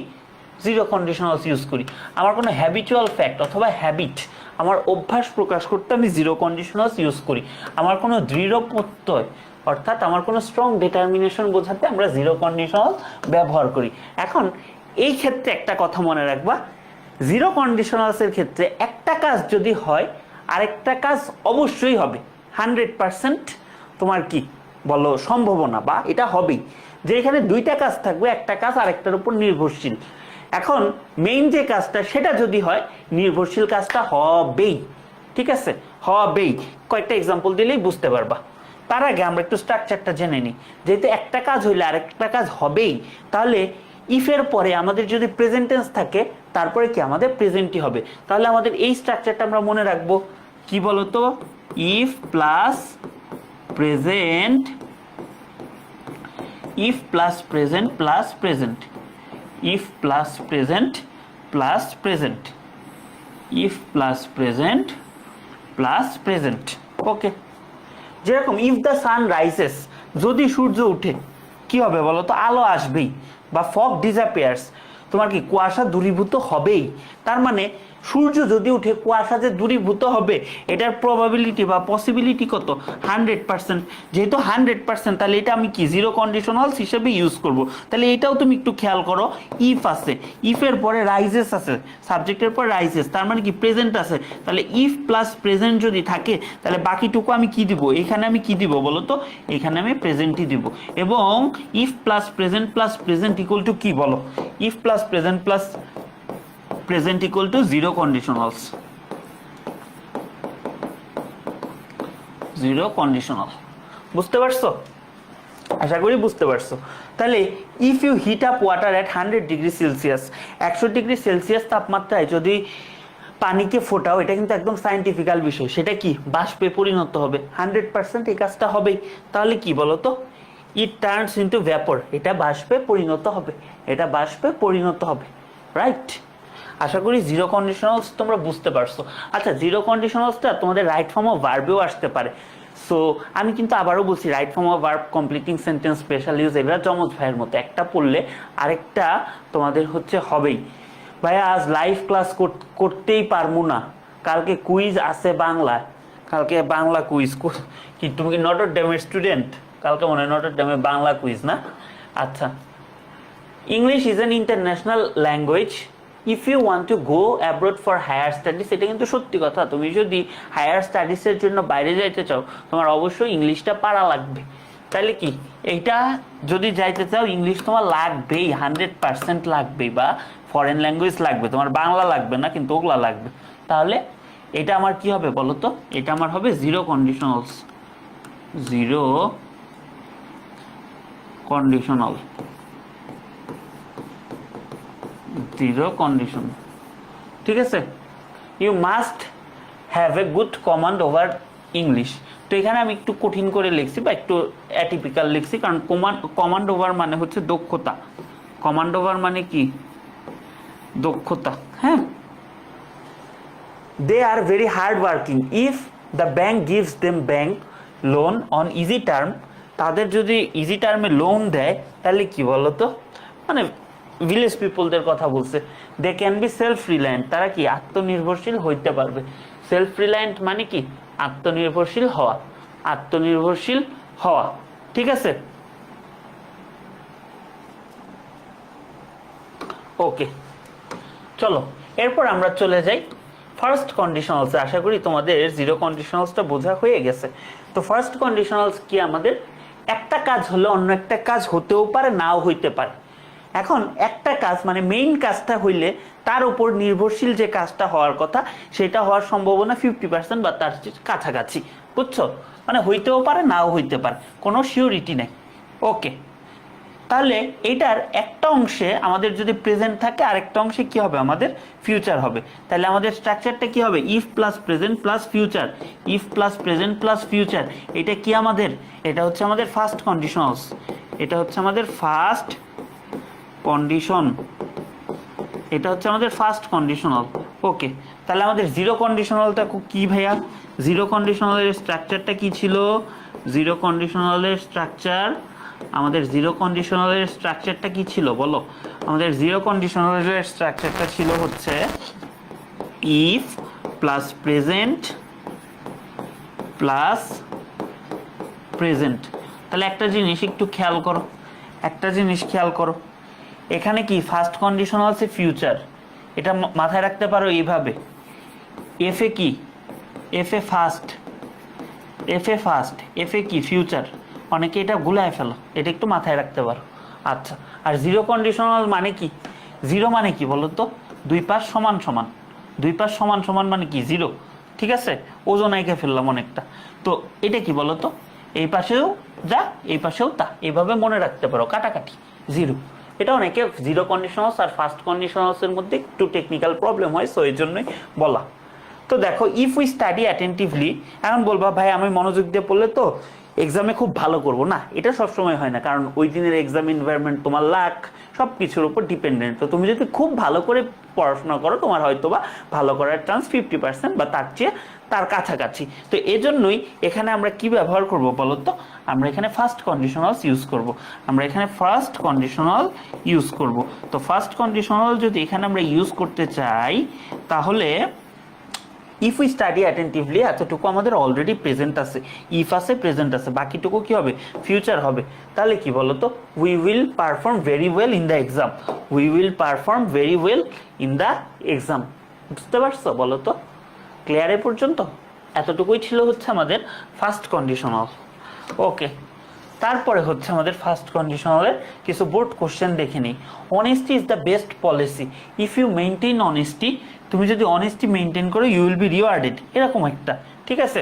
জিরো কন্ডিশনালস ইউজ করি। আমার কোনো হ্যাবিচুয়াল ফ্যাক্ট অথবা হ্যাবিট, আমার অভ্যাস প্রকাশ করতে আমি জিরো কন্ডিশনালস ইউজ করি। আমার কোনো দৃঢ় প্রত্যয় অর্থাৎ আমার কোনো স্ট্রং ডিটারমিনেশন বোঝাতে আমরা জিরো কন্ডিশনাল ব্যবহার করি। এখন এই ক্ষেত্রে একটা কথা মনে রাখবা, জিরো কন্ডিশনালসের ক্ষেত্রে একটা কাজ যদি হয় আরেকটা কাজ অবশ্যই হবে, 100% তোমার কি বলো সম্ভাবনা, বা এটা হবেই যে এখানে দুইটা কাজ থাকবে, একটা কাজ আরেকটার উপর নির্ভরশীল। এখন মেইন যে কাজটা সেটা যদি হয়, নির্ভরশীল কাজটা হবেই, ঠিক আছে, হবেই। কয়েকটা এক্সাম্পল দিলেই বুঝতে পারবা। তার আগে আমরা একটু স্ট্রাকচারটা জেনে নিই। যেহেতু একটা কাজ হইলে আরেকটা কাজ হবেই, তাহলে ইফের পরে আমাদের যদি প্রেজেন্ট টেন্স থাকে তারপরে কি আমাদের প্রেজেন্টই হবে। তাহলে আমাদের এই স্ট্রাকচারটা আমরা মনে রাখবো, কি বলতো, if plus present, if plus present plus present, if plus present plus present, if plus present plus present. Okay, যেরকম ইফ দ্য সান রাইজেস, যদি সূর্য উঠে কি হবে বলো তো, আলো আসবেই, বা ফগ ডিসঅ্যাপিয়ার্স, তোমার কি কুয়াশা দূরীভূত হবেই। তার মানে সূর্য যদি উঠে কুয়াশা যে দূরীভূত হবে, এটার প্রবাবিলিটি বা পসিবিলিটি কত, 100%। যেহেতু 100%, তাহলে এটা আমি কি জিরো কন্ডিশনালস হিসেবে ইউজ করব। তাহলে এটাও তুমি একটু খেয়াল করো, ইফ আছে, ইফের পরে রাইজেস আছে, সাবজেক্টের পর রাইজেস, তার মানে কি প্রেজেন্ট আছে। তাহলে ইফ প্লাস প্রেজেন্ট যদি থাকে, তাহলে বাকিটুকু আমি কি দিব, এখানে আমি কি দিব বলো তো, এখানে আমি প্রেজেন্টই দিব। এবং if plus present equal to কি বলো, if plus present equal to zero conditionals, zero conditional. বুঝতে পারছো? আশা করি বুঝতে পারছো। তাহলে if you heat up water at 100 degree Celsius, 100 degree Celsius তাপমাত্রায় যদি পানিকে ফোটাও, এটা কিন্তু একদম সায়েন্টিফিক্যাল বিষয়, সেটা কি বাষ্পে পরিণত হবে, 100% এই কাজটা হবেই। তাহলে কি বলতো, ইট টার্নস ইনটু ভ্যাপর, এটা বাষ্পে পরিণত হবে, এটা বাষ্পে পরিণত হবে, রাইট। আশা করি জিরো কন্ডিশনালস তোমরা বুঝতে পারছো। আচ্ছা, জিরো কন্ডিশনালসটা তোমাদের রাইট ফর্ম অফ ভার্বেও আসতে পারে। সো আমি কিন্তু আবারও বলছি, right form of verb, completing sentence, special use, এগুলো যমজ ভাইয়ের মতো, একটা পড়লে আরেকটা তোমাদের হচ্ছে হবেই। ভাইয়া আজ লাইভ ক্লাস করতেই পারবো না, কালকে কুইজ আছে বাংলায়, কালকে বাংলা কুইজ। কি তুমি কি নটর ডেমের স্টুডেন্ট? কালকে মনে হয় নটর ডেমে বাংলা কুইজ না? আচ্ছা, English is an international language, if you want to go abroad for higher studies. এটা কিন্তু সত্যি কথা, তুমি যদি হায়ার স্টাডিজের জন্য বাইরে যাইতে চাও, তোমার অবশ্যই ইংলিশটা পারা লাগবে। তাহলে কি, এইটা যদি যাইতে চাও ইংলিশ তোমার লাগবেই, 100% লাগবেই, বা ফরেন ল্যাঙ্গুয়েজ লাগবে, তোমার বাংলা লাগবে না কিন্তু ওগুলা লাগবে। তাহলে এটা আমার কি হবে বলো তো, এটা আমার হবে zero conditionals, zero conditional, zero condition, ঠিক আছে। You must have a good command over English. তো এখানে আমি একটু কঠিন করে লিখছি বা একটু অ্যাটিপিক্যাল লিখছি, কারণ কমান্ড ওভার মানে হচ্ছে দক্ষতা, কমান্ড ওভার মানে কি, দক্ষতা, হ্যাঁ। They are very hard working, if the bank gives them bank loan on easy term, তাদের যদি ইজি টার্মে লোন দেয় তাহলে কি বলতো, মানে ভিলেজ পিপলদের কথা বলছে। They can be self reliant, তারা কি আত্মনির্ভরশীল হইতে পারবে। সেলফ রিলায়েন্ট মানে কি, আত্মনির্ভরশীল হওয়া, আত্মনির্ভরশীল হওয়া, ঠিক আছে। ওকে, চলো এরপর আমরা চলে যাই ফার্স্ট কন্ডিশনালসে। আশা করি তোমাদের জিরো কন্ডিশনালসটা বোঝা হয়ে গেছে। তো ফার্স্ট কন্ডিশনালস কি, আমাদের একটা কাজ হলে অন্য একটা কাজ হতেও পারে, নাও হইতে পারে। এখন একটা কাজ মানে মেইন কাজটা হইলে তার উপর নির্ভরশীল যে কাজটা হওয়ার কথা, সেটা হওয়ার সম্ভাবনা 50% বা তার কাছাকাছি, বুঝছো? মানে হইতেও পারে, নাও হইতে পারে, কোনো সিওরিটি নেই। ওকে, তাহলে এটার একটা অংশে আমাদের যদি প্রেজেন্ট থাকে, আরেকটা অংশে কি হবে, আমাদের ফিউচার হবে। তাহলে আমাদের স্ট্রাকচারটা কি হবে, if plus present plus future, if plus present plus future. এটা কি আমাদের, এটা হচ্ছে আমাদের ফার্স্ট কন্ডিশনালস, এটা হচ্ছে আমাদের ফার্স্ট কন্ডিশন, এটা হচ্ছে আমাদের ফার্স্ট কন্ডিশনাল। ওকে, তাহলে আমাদের জিরো কন্ডিশনালটা কি ভাইয়া, জিরো কন্ডিশনালের স্ট্রাকচারটা কি ছিল, জিরো কন্ডিশনালের স্ট্রাকচার, আমাদের জিরো কন্ডিশনালের স্ট্রাকচারটা কি ছিল বলো, আমাদের জিরো কন্ডিশনালের স্ট্রাকচারটা ছিল হচ্ছে if plus present plus present. তাহলে একটা জিনিস একটু খেয়াল করো, একটা জিনিস খেয়াল করো, এখানে কি ফার্স্ট কন্ডিশনাল আছে ফিউচার, এটা মাথায় রাখতে পারো এইভাবে। এফ এ কি, এফ এ ফার্স্ট, এফ এ ফার্স্ট, এফ এ কি ফিউচার, অনেকে এটা ভুলায় ফেলো, এটা একটু মাথায় রাখতে পারো। আচ্ছা, আর জিরো কন্ডিশনাল মানে কি? জিরো মানে কি বলো তো? দুই পাশ সমান সমান, দুই পাশ সমান সমান মানে কি? জিরো। ঠিক আছে, ওজন এঁকে ফেললাম অনেকটা। তো এটা কি বলো তো? এই পাশেও যা, এই পাশেও তা, এইভাবে মনে রাখতে পারো, কাটাকাটি জিরো। এটা অনেকে জিরো কন্ডিশনালস আর ফার্স্ট কন্ডিশনালসের মধ্যে একটু টেকনিক্যাল প্রবলেম হয়, সো এই জন্যই বলা। তো দেখো, ইফ উই স্টাডি অ্যাটেন্টিভলি, এখন বলবা ভাই আমি মনোযোগ দিয়ে পড়লে তো এক্সামে খুব ভালো করব না, এটা সবসময় হয় না, কারণ ওই দিনের এক্সাম এনভায়রনমেন্ট, তোমার লাক, সব কিছুর উপর ডিপেন্ডেন্ট। তো তুমি যদি খুব ভালো করে পড়াশোনা করো, তোমার হয়তো বা ভালো করার চান্স 50% বা তার চেয়ে তার কাছাকাছি। তো এজন্যই এখানে আমরা কি ব্যবহার করব বলো তো? আমরা এখানে ফার্স্ট কন্ডিশনালস ইউজ করব, আমরা এখানে ফার্স্ট কন্ডিশনাল ইউজ করব। তো ফার্স্ট কন্ডিশনাল যদি এখানে আমরা ইউজ করতে চাই, তাহলে ইফ উই স্টাডি অ্যাটেন্টিভলি, এতটুকু আমাদের অলরেডি প্রেজেন্ট আছে, ইফ আছে প্রেজেন্ট আছে, বাকিটুকু কি হবে? ফিউচার হবে। তাহলে কি বলতো? We will perform very well in the exam, we will perform very well in the exam. বুঝতে পারছো বলো তো? ক্লিয়ার এ পর্যন্ত? এতটুকুই ছিল হচ্ছে আমাদের ফার্স্ট কন্ডিশনাল। ওকে, তারপরে হচ্ছে আমাদের ফার্স্ট কন্ডিশনালের কিছু বোর্ড কোশ্চেন দেখে নিই। Honesty is the best policy, if you maintain honesty, তুমি যদি অনেস্টি মেনটেন করো ইউ উইল বি রিওয়ার্ডেড, এরকম একটা। ঠিক আছে,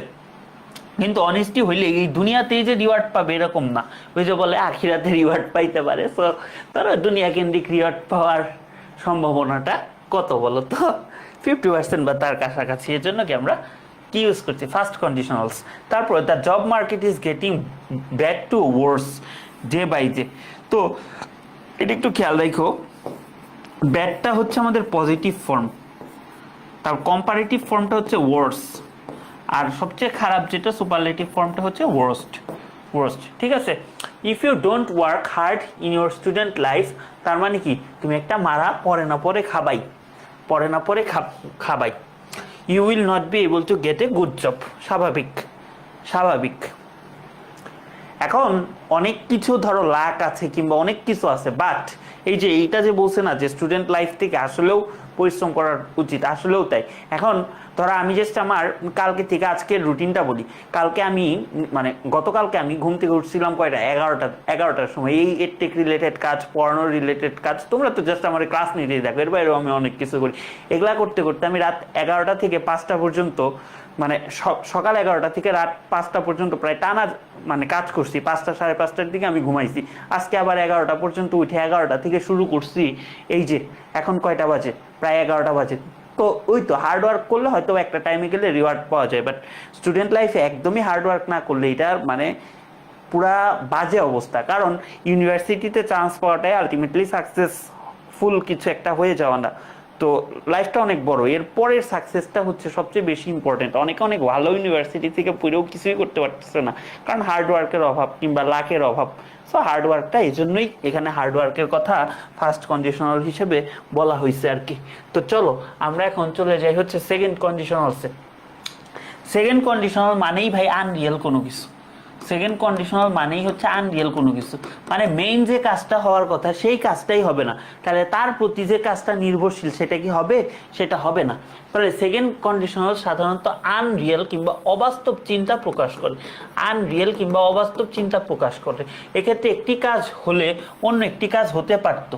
কিন্তু অনেস্টি হইলে এই দুনিয়াতেই যে রিওয়ার্ড পাবে এরকম না, ওই যে বলে আখিরাতে রিওয়ার্ড পাইতে পারে। সো তারা দুনিয়া কেন্দ্রিক রিওয়ার্ড পাওয়ার সম্ভাবনাটা কত বলো তো? 50% বা তার কাছাকাছি। এর জন্য কি আমরা কি ইউজ করছি? First conditionals. তারপরে the job market is getting back to worse day by day. তো এটা একটু খেয়াল রাখো, ব্যাডটা হচ্ছে আমাদের পজিটিভ ফর্ম, তার কম্পারেটিভ ফর্মটা হচ্ছে ওয়ার্স, আর সবচেয়ে খারাপ যেটা সুপারলেটিভ ফর্মটা হচ্ছে ওয়ার্স্ট, ওয়ার্স্ট। ঠিক আছে, if you don't work hard in your student life, তার মানে কি? তুমি একটা মারা পরে না পরে খাবাই, পরে না পরে খাবাই। You will not be able to get a good job, স্বাভাবিক, স্বাভাবিক। এখন অনেক কিছু ধরো লাক আছে কিংবা অনেক কিছু আছে, বাট এই যে এইটা যে বলছে না যে স্টুডেন্ট লাইফ থেকে আসলেও পরিশ্রম করার উচিত, আসলেও তাই। এখন ধরো আমি জাস্ট আমার কালকে থেকে আজকের রুটিনটা বলি। কালকে আমি মানে গতকালকে আমি ঘুম থেকে উঠছিলাম কয়টা? 11টার সময়। এই এডটেক রিলেটেড কাজ, পড়ানো রিলেটেড কাজ, তোমরা তো জাস্ট আমার ক্লাস নিতেই দেখো, এর বাইরেও আমি অনেক কিছু করি। এগুলা করতে করতে আমি রাত 11টা থেকে 5টা পর্যন্ত, মানে সকাল 11টা থেকে রাত 5টা পর্যন্ত প্রায় টানা মানে কাজ করছি। 5টা সাড়ে 5টার দিকে আমি ঘুমাইছি। আজকে আবার 11টা পর্যন্ত উঠে 11টা থেকে শুরু করছি। এই যে এখন কয়টা বাজে? প্রায় 11টা বাজে। তো ওই তো হার্ড ওয়ার্ক করলে হয়তো একটা টাইমে গেলে রিওয়ার্ড পাওয়া যায়, বাট স্টুডেন্ট লাইফে একদমই হার্ড ওয়ার্ক না করলে এটার মানে পুরা বাজে অবস্থা। কারণ ইউনিভার্সিটিতে চান্স পাওয়াটাই আলটিমেটলি সাকসেসফুল কিছু একটা হয়ে যাওয়া না। তো লাইফটা অনেক বড়, এর পরের সাকসেসটা হচ্ছে সবচেয়ে বেশি ইম্পর্টেন্ট। অনেকে অনেক ভালো ইউনিভার্সিটি থেকে পড়েও কিছুই করতে পারতেছে না, কারণ হার্ড ওয়ার্কের অভাব কিংবা লাকের অভাব। সো হার্ড ওয়ার্কটা এই জন্যই এখানে হার্ড ওয়ার্কের কথা ফার্স্ট কন্ডিশনাল হিসেবে বলা হয়েছে আর কি। তো চলো আমরা এখন চলে যাই হচ্ছে সেকেন্ড কন্ডিশনালসে। সেকেন্ড কন্ডিশনাল মানেই ভাই আনরিয়েল কোনো কিছু। সেকেন্ড কন্ডিশনাল মানেই হচ্ছে আনরিয়েল কোনো কিছু, মানে মেইন যে কাজটা হওয়ার কথা সেই কাজটাই হবে না, তাহলে তার প্রতি যে কাজটা নির্ভরশীল সেটা কি হবে? সেটা হবে না। তাহলে সেকেন্ড কন্ডিশনাল সাধারণত আনরিয়েল কিংবা অবাস্তব চিন্তা প্রকাশ করে, আনরিয়েল কিংবা অবাস্তব চিন্তা প্রকাশ করে। এক্ষেত্রে একটি কাজ হলে অন্য একটি কাজ হতে পারতো,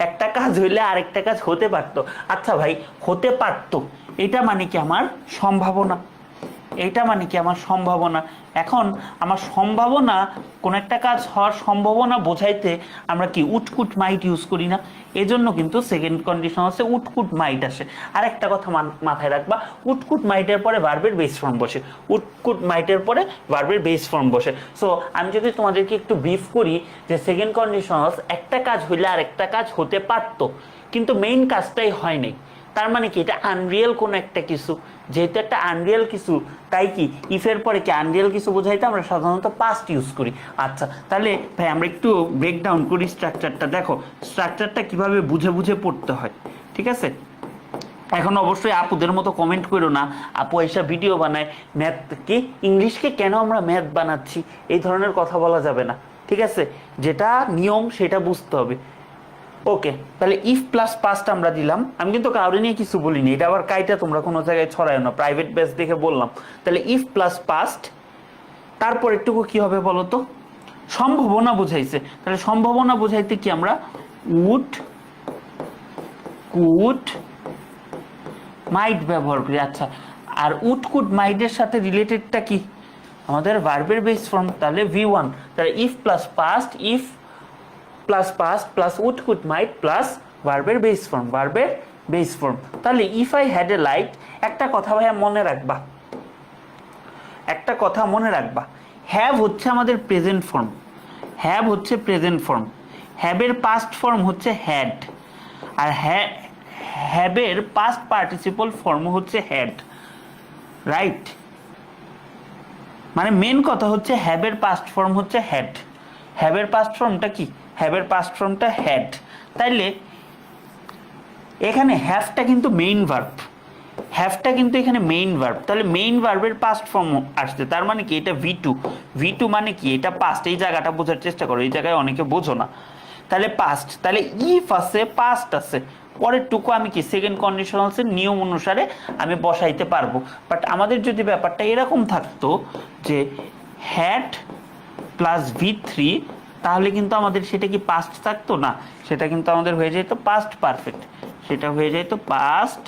একটা কাজ হইলে আরেকটা কাজ হতে পারতো। আচ্ছা ভাই, হতে পারতো এটা মানে কি আমার সম্ভাবনা, এইটা মানে কি আমার সম্ভাবনা। এখন আমার সম্ভাবনা, কোন একটা কাজ হওয়ার সম্ভাবনা বোঝাইতে আমরা কি উটকুট মাইট ইউজ করি না? এজন্য কিন্তু সেকেন্ড কন্ডিশন হচ্ছে উটকুট মাইট আসে। আর একটা কথা মাথায় রাখবা, উটকুট মাইটের পরে ভার্বের বেস ফর্ম বসে, উটকুট মাইটের পরে ভার্বের বেস ফর্ম বসে। সো আমি যদি তোমাদেরকে একটু ব্রিফ করি যে সেকেন্ড কন্ডিশন একটা কাজ হইলে আরেকটা কাজ হতে পারতো, কিন্তু মেইন কাজটাই হয় নাই, তার মানে কি এটা আনরিয়েল কোন একটা কিছু। যেহেতু একটা আনরিয়েল কিছু, তাই কি ইফের পরে কি আনরিয়েল কিছু বোঝাইতে আমরা সাধারণত পাস্ট ইউজ করি। আচ্ছা তাহলে ভাই আমরা একটু ব্রেকডাউন করি স্ট্রাকচারটা। দেখো স্ট্রাকচারটা কিভাবে বুঝে বুঝে পড়তে হয়, ঠিক আছে? এখন অবশ্যই আপুদের মতো কমেন্ট করো না, আপু এসব ভিডিও বানায় ম্যাথ কি, ইংলিশকে কেন আমরা ম্যাথ বানাচ্ছি, এই ধরনের কথা বলা যাবে না, ঠিক আছে? যেটা নিয়ম সেটা বুঝতে হবে। ওকে, তাহলে ইফ প্লাস পাস্ট আমরা দিলাম, আমি কিন্তু কাউরে নিয়ে কিছু বলিনি, এটা আবার কাইটা তোমরা কোনো জায়গায় ছড়ায় না, প্রাইভেট বেস দেখে বললাম। তাহলে ইফ প্লাস পাস্ট, তারপর একটুকু কি হবে বলো তো, সম্ভাবনা বুঝাইছে, তাহলে সম্ভাবনা বুঝাইতে কি আমরা উড, কুড, মাইট ব্যবহার করি। আচ্ছা, আর উড, কুড, মাইটের সাথে রিলেটেডটা কি, আমাদের ভার্বের বেস ফর্ম, তাহলে V1। তাহলে if plus past, if plus past plus would, could, might plus ভার্বের বেস ফর্ম, ভার্বের বেস ফর্ম। তাহলে if I had a light, একটা কথা ভাইয়া মনে রাখবা, একটা কথা মনে রাখবা, হ্যাভ হচ্ছে আমাদের প্রেজেন্ট ফর্ম, হ্যাভ হচ্ছে প্রেজেন্ট ফর্ম, হ্যাভের পাস্ট ফর্ম হচ্ছে হ্যাড, আর হ্যাভের পাস্ট পার্টিসিপল ফর্ম হচ্ছে হ্যাড, রাইট? মানে মেন কথা হচ্ছে হ্যাভের পাস্ট ফর্ম হচ্ছে হ্যাড, হ্যাভের পাস্ট ফর্মটা কি, হ্যাভের পাস্ট ফর্মটা হ্যাড। তাইলে এখানে হ্যাভটা কিন্তু মেইন ভার্ব, হ্যাভটা কিন্তু এখানে মেইন ভার্ব, তাহলে মেইন ভার্বের পাস্ট ফর্ম আসছে, তার মানে কি এটা V2, V2 মানে কি এটা পাস্ট, এই জায়গাটা বোঝার চেষ্টা করো, এই জায়গায় অনেকে বোঝো না। তাহলে পাস্ট, তাহলে ইফ আছে, পাস্ট আছে, পরের টুকু আমি কি সেকেন্ড কন্ডিশনালসের নিয়ম অনুসারে আমি বসাইতে পারবো। বাট আমাদের যদি ব্যাপারটা এরকম থাকতো যে হ্যাড প্লাস V3, তাহলে কিন্তু আমাদের সেটা কি পাস্ট থাকতো না, সেটা কিন্তু আমাদের হয়ে যেত পাস্ট পারফেক্ট, সেটা হয়ে যেত পাস্ট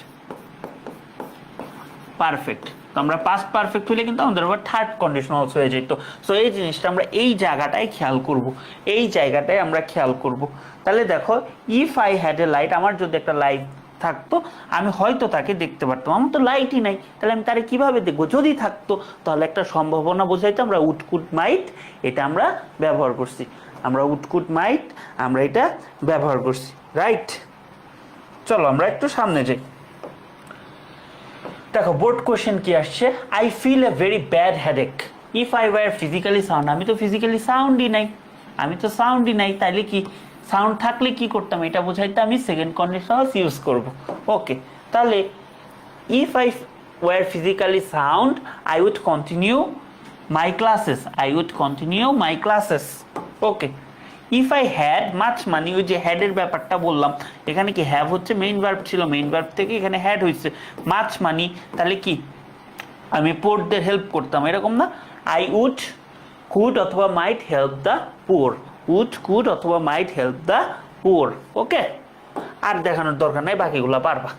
পারফেক্ট। তো আমরা পাস্ট পারফেক্ট হলে কিন্তু আমাদের আবার থার্ড কন্ডিশনালস হয়ে যেত। সো এই জিনিসটা আমরা এই জায়গাটায় খেয়াল করব, এই জায়গাটায় আমরা খেয়াল করব। তাহলে দেখো, if I had a light, আমার যদি একটা লাইট থাকতো আমি হয়তো তাকে দেখতে পারতাম, আমার তো লাইটই নাই, তাহলে আমি তারে কিভাবে দেখবো, যদি থাকতো তাহলে একটা সম্ভাবনা বোঝাইতো আমরা উড, কুড, মাইট, এটা আমরা ব্যবহার করছি, আমরা উড, কুড, মাইট আমরা এটা ব্যবহার করছি, রাইট? চলো আমরা একটু সামনে যাই। দেখো বোর্ড কোশ্চেন কি আসছে, I feel a very bad headache if I were physically sound, আমি তো ফিজিক্যালি সাউন্ডই নাই, আমি তো সাউন্ডই নাই, তাইলে কি সাউন্ড থাকলে কি করতাম, এটা বোঝাইতে আমি সেকেন্ড কন্ডিশনালস ইউজ করব। ওকে, তাহলে if I were physically sound I would continue my classes, I would continue my classes. Okay, if I had much money, ওই যে হ্যাডের ব্যাপারটা বললাম, এখানে কি হ্যাভ হচ্ছে মেইন ভার্ব ছিল, মেইন ভার্ব থেকে এখানে হ্যাড হয়েছে মাচ মানি, তাহলে কি আমি পোরদের হেল্প করতাম, এরকম না, আই উড, কুড অথবা might help the poor, would, could অথবা মাইট হেল্প দ্য পোর। ওকে, আর দেখানোর দরকার নাই, বাকিগুলো পারবা।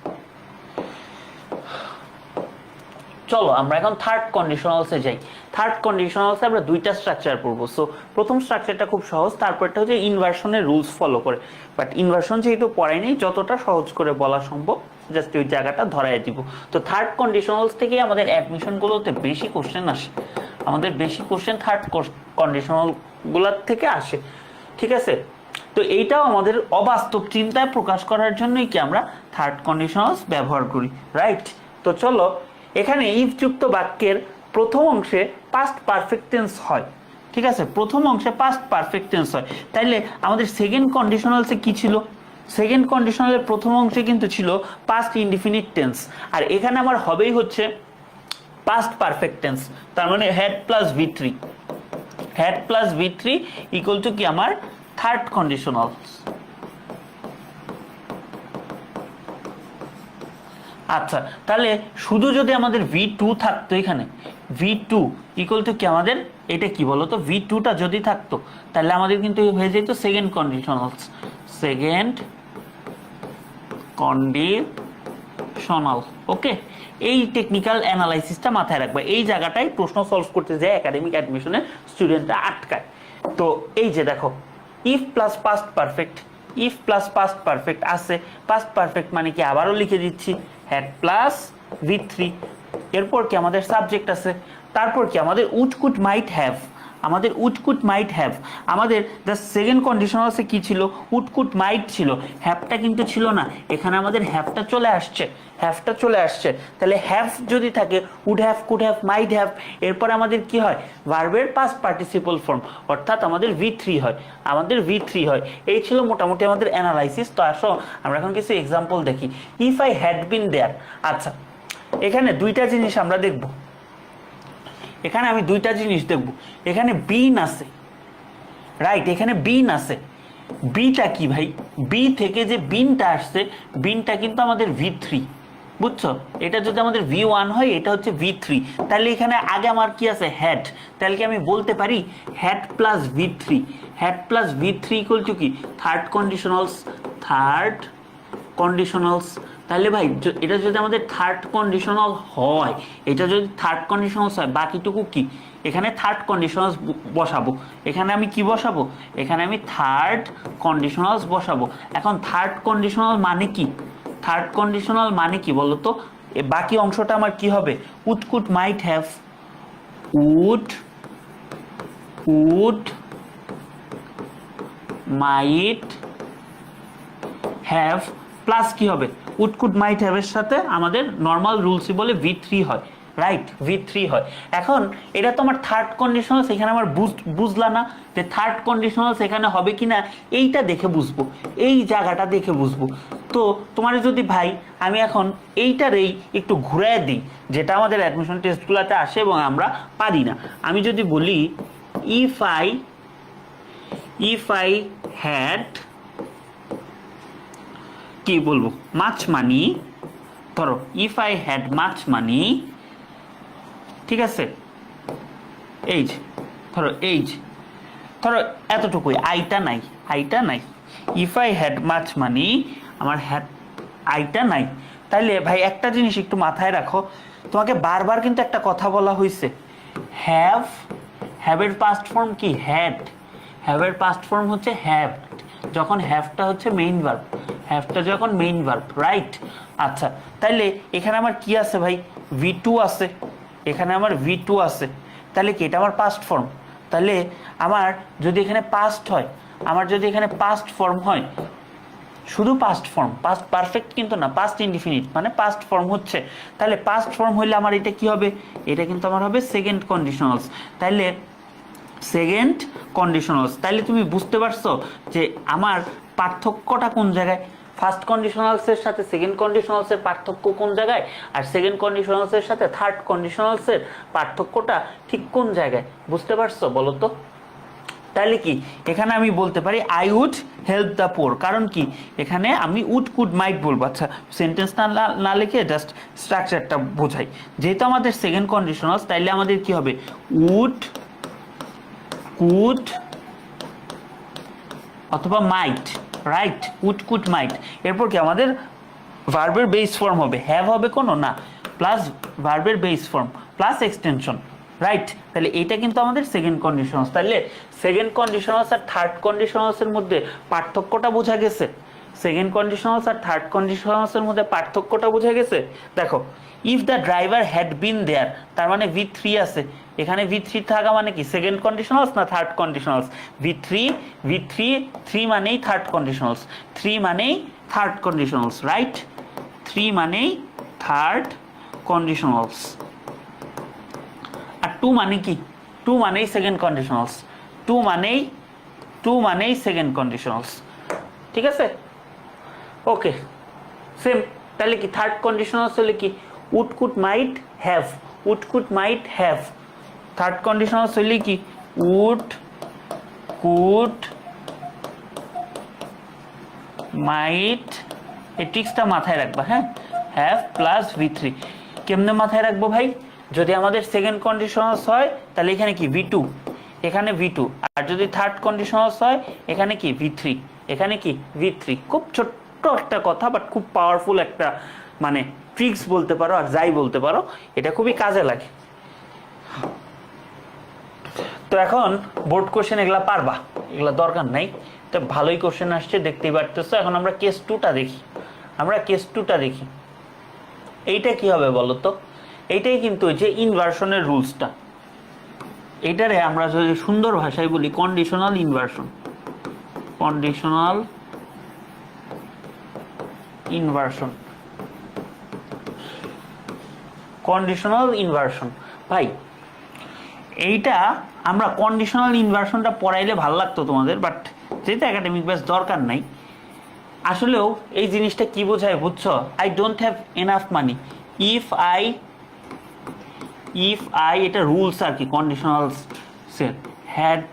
চলো আমরা এখন থার্ড কন্ডিশনালসে যাই। থার্ড কন্ডিশনালসে আমরা দুইটা স্ট্রাকচার পড়বো। সো প্রথম স্ট্রাকচারটা খুব সহজ, তারপরটা হচ্ছে ইনভার্সনের রুলস ফলো করে, বাট ইনভার্সন যেহেতু পড়াই নেই, যতটা সহজ করে বলা সম্ভব জাস্ট ওই জায়গাটা ধরাই দিব। তো থার্ড কন্ডিশনালস থেকে আমাদের অ্যাডমিশনগুলোতে বেশি কোশ্চেন আসে, আমাদের বেশি কোশ্চেন থার্ড কন্ডিশনালগুলোর থেকে আসে, ঠিক আছে? তো এইটাও আমাদের অবাস্তব চিন্তায় প্রকাশ করার জন্যই কি আমরা থার্ড কন্ডিশনালস ব্যবহার করি, রাইট? তো চলো, এখানে ইফ যুক্ত বাক্যের প্রথম অংশে পাস্ট পারফেক্ট টেন্স হয়, ঠিক আছে? প্রথম অংশে পাস্ট পারফেক্ট টেন্স হয়, তাইলে আমাদের সেকেন্ড কন্ডিশনালসে কি ছিল, সেকেন্ড কন্ডিশনালের প্রথম অংশে কিন্তু ছিল পাস্ট ইনডিফিনিট টেন্স, আর এখানে আমার হবেই হচ্ছে পাস্ট পারফেক্ট টেন্স, তার মানে had plus V3, had plus V3 equal to কি আমার থার্ড কন্ডিশনালস। আচ্ছা, তাহলে শুধু যদি আমাদের V2 থাকতো, এখানে V2 ইকুয়াল টু কি আমাদের এটা কি বলতো, V2টা যদি থাকতো তাহলে আমাদের কিন্তু হয়ে যেত সেকেন্ড কন্ডিশনালস, সেকেন্ড কন্ডিশনাল। ওকে, এই টেকনিক্যাল অ্যানালাইসিসটা মাথায় রাখবে, এই জায়গাটাই প্রশ্ন সলভ করতে যায় একাডেমিক অ্যাডমিশনে স্টুডেন্টরা আটকায়। তো এই যে দেখো, if plus past perfect, if plus past perfect আছে, পাস্ট পারফেক্ট মানে কি আবারও লিখে দিচ্ছি হ্যাড প্লাস V3, এরপর কি আমাদের সাবজেক্ট আছে, তারপর কি আমাদের উড, কুড, মাইট হ্যাভ, আমাদের উড, কুড, মাইট হ্যাভ, আমাদের দ্য সেকেন্ড কন্ডিশনালসে কি ছিল, উড, কুড, মাইট ছিল, হ্যাভটা কিন্তু ছিল না, এখানে আমাদের হ্যাভটা চলে আসছে, হ্যাভটা চলে আসছে। তাহলে হ্যাভ যদি থাকে would have, could have, might have, এরপর আমাদের কি হয় ভার্বের পাস্ট পার্টিসিপল ফর্ম, অর্থাৎ আমাদের V3 হয়, আমাদের V3 হয়। এই ছিল মোটামুটি আমাদের অ্যানালাইসিস। তো আসো আমরা এখন কিছু এক্সাম্পল দেখি। ইফ আই হ্যাড বিন দেয়ার, আচ্ছা এখানে দুইটা জিনিস আমরা দেখব, এখানে আমি দুইটা জিনিস দেখব, এখানে বিন আছে, রাইট? এখানে বিন আছে, বিটা কি ভাই, বি থেকে যে বিনটা আসছে, বিনটা কিন্তু আমাদের V3, বুঝছো? এটা যদি আমাদের V1 হয়, এটা হচ্ছে V3, তাহলে এখানে আগে আমার কি আছে, হ্যাড। তাহলে কি আমি বলতে পারি had plus V3, had plus V3 equal to কি থার্ড কন্ডিশনালস, থার্ড কন্ডিশনালস। তাহলে ভাই এটা যদি আমাদের থার্ড কন্ডিশনাল হয়, এটা যদি থার্ড কন্ডিশনালস হয়, বাকিটুকু কি, এখানে থার্ড কন্ডিশনালস বসাবো। এখানে আমি কি বসাবো, এখানে আমি থার্ড কন্ডিশনালস বসাবো। এখন থার্ড কন্ডিশনাল মানে কি, থার্ড কন্ডিশনাল মানে কি বলতো? বাকি অংশটা আমার কি হবে, would could might have, would would might have plus কি হবে, উড কুড মাইট হ্যাভ এর সাথে আমাদের নর্মাল রুলসই বলে V3 হয়, রাইট? V3 হয়। এখন এটা তো আমার থার্ড কন্ডিশনাল, সেখানে আমার বুঝলা না যে থার্ড কন্ডিশনাল সেখানে হবে কিনা, এইটা দেখে বুঝবো, এই জায়গাটা দেখে বুঝবো। তো তোমার যদি ভাই আমি এখন এইটারেই একটু ঘুরায় দিই, যেটা আমাদের অ্যাডমিশন টেস্টগুলোতে আসে এবং আমরা পারি না। আমি যদি বলি ইফ আই হ্যাড কি বলবো, মাছ মানি, ধরো ইফ আই হ্যাড মাছ মানি, ঠিক আছে, এই যে ধরো ধরো এতটুকুই, আইটা নাই। ইফ আই হ্যাড মাছ মানি, আমার হ্যাড আইটা নাই। তাইলে ভাই একটা জিনিস একটু মাথায় রাখো, তোমাকে বারবার কিন্তু একটা কথা বলা হয়েছে, হ্যাভের পাস্ট ফর্ম কি, হ্যাভের পাস্ট ফর্ম হচ্ছে হ্যাভ, যখন হ্যাভটা হচ্ছে মেইন ভার্ব, হ্যাভটা যখন মেইন ভার্ব, রাইট? আচ্ছা, তাইলে এখানে আমার কি আছে ভাই, V2 আছে, এখানে আমার V2 আছে, তাহলে কি এটা আমার পাস্ট ফর্ম? তাহলে আমার যদি এখানে পাস্ট হয়, আমার যদি এখানে পাস্ট ফর্ম হয়, শুধু পাস্ট ফর্ম, পাস্ট পারফেক্ট কিন্তু না, পাস্ট ইনডিফিনিট মানে পাস্ট ফর্ম হচ্ছে, তাহলে পাস্ট ফর্ম হইলে আমার এটা কি হবে, এটা কিন্তু আমার হবে সেকেন্ড কন্ডিশনালস। তাইলে সেকেন্ড কন্ডিশনালস, তাইলে তুমি বুঝতে পারছো যে আমার পার্থক্যটা কোন জায়গায়, ফার্স্ট কন্ডিশনালসের সাথে সেকেন্ড কন্ডিশনালসের পার্থক্য কোন জায়গায়, আর সেকেন্ড কন্ডিশনালসের সাথে থার্ড কন্ডিশনালসের পার্থক্যটা ঠিক কোন জায়গায়, বুঝতে পারছো বলো তো? তাহলে কি এখানে আমি বলতে পারি I would help the poor, কারণ কি এখানে আমি উড কুড মাইট বলবো। আচ্ছা, সেন্টেন্স না লিখে জাস্ট স্ট্রাকচারটা বোঝাই, যেহেতু আমাদের সেকেন্ড কন্ডিশনালস, তাইলে আমাদের কি হবে, উড কুড অথবা মাইট, রাইট? উড কুড মাইট, এরপর কি আমাদের ভার্বের বেস ফর্ম হবে, হ্যাভ হবে কোনো না, প্লাস ভার্বের base form plus extension, right? তাহলে এটা কিন্তু আমাদের সেকেন্ড কন্ডিশনালস। তাহলে সেকেন্ড কন্ডিশনালস আর থার্ড কন্ডিশনালসের মধ্যে পার্থক্যটা বোঝা গেছে, সেকেন্ড কন্ডিশনালস আর থার্ড কন্ডিশনালসের মধ্যে পার্থক্যটা বোঝা গেছে। দেখো, if the driver had been there, তার মানে V3 আছে, এখানে V3 থাকা মানে কি সেকেন্ড কন্ডিশনালস না থার্ড কন্ডিশনালস? V3 মানেই থার্ড কন্ডিশনালস, 3 মানেই থার্ড কন্ডিশনালস, রাইট? 3 মানেই থার্ড কন্ডিশনালস, আর 2 মানে কি, 2 মানেই সেকেন্ড কন্ডিশনালস, 2 মানেই সেকেন্ড কন্ডিশনালস, ঠিক আছে? Okay, same. তাহলে কি থার্ড কন্ডিশনালস হলে কি, would could might have, would could might have. Third conditionals হলে কি, উড কুড মাইট, এই ট্রিক্সটা মাথায় রাখবা, হ্যাঁ? হ্যাভ প্লাস V3 কেমনে মাথায় রাখবো ভাই, যদি আমাদের সেকেন্ড কন্ডিশনালস হয় তাহলে এখানে কি V2, এখানে V2, আর যদি থার্ড কন্ডিশনালস হয় এখানে কি V3, এখানে কি V3। খুব ছোট্ট একটা কথা, বাট খুব পাওয়ারফুল একটা মানে ট্রিক্স বলতে পারো আর যাই বলতে পারো, এটা খুবই কাজে লাগে। তো এখন বোর্ড কোশ্চেন এগুলা পারবা, এগুলা দরকার নাই, তো ভালোই কোশ্চেন আসছে দেখতেই পারতেছো। এখন আমরা কেস 2টা দেখি, এইটা কি হবে বলো তো? এইটাই কিন্তু যে ইনভার্সনের রুলসটা, এইটারে আমরা যদি সুন্দর ভাষায় বলি কন্ডিশনাল ইনভার্সন, কন্ডিশনাল ইনভার্সন। ভাই এইটা আমরা কন্ডিশনাল ইনভার্সনটা পড়াইলে ভালো লাগতো তোমাদের, বাট যেহেতু একাডেমিক ব্যাস দরকার নাই। আসলেও এই জিনিসটা কি বোঝায় বুঝছো? I don't have enough money, if I এটা রুলস আর কি, conditional had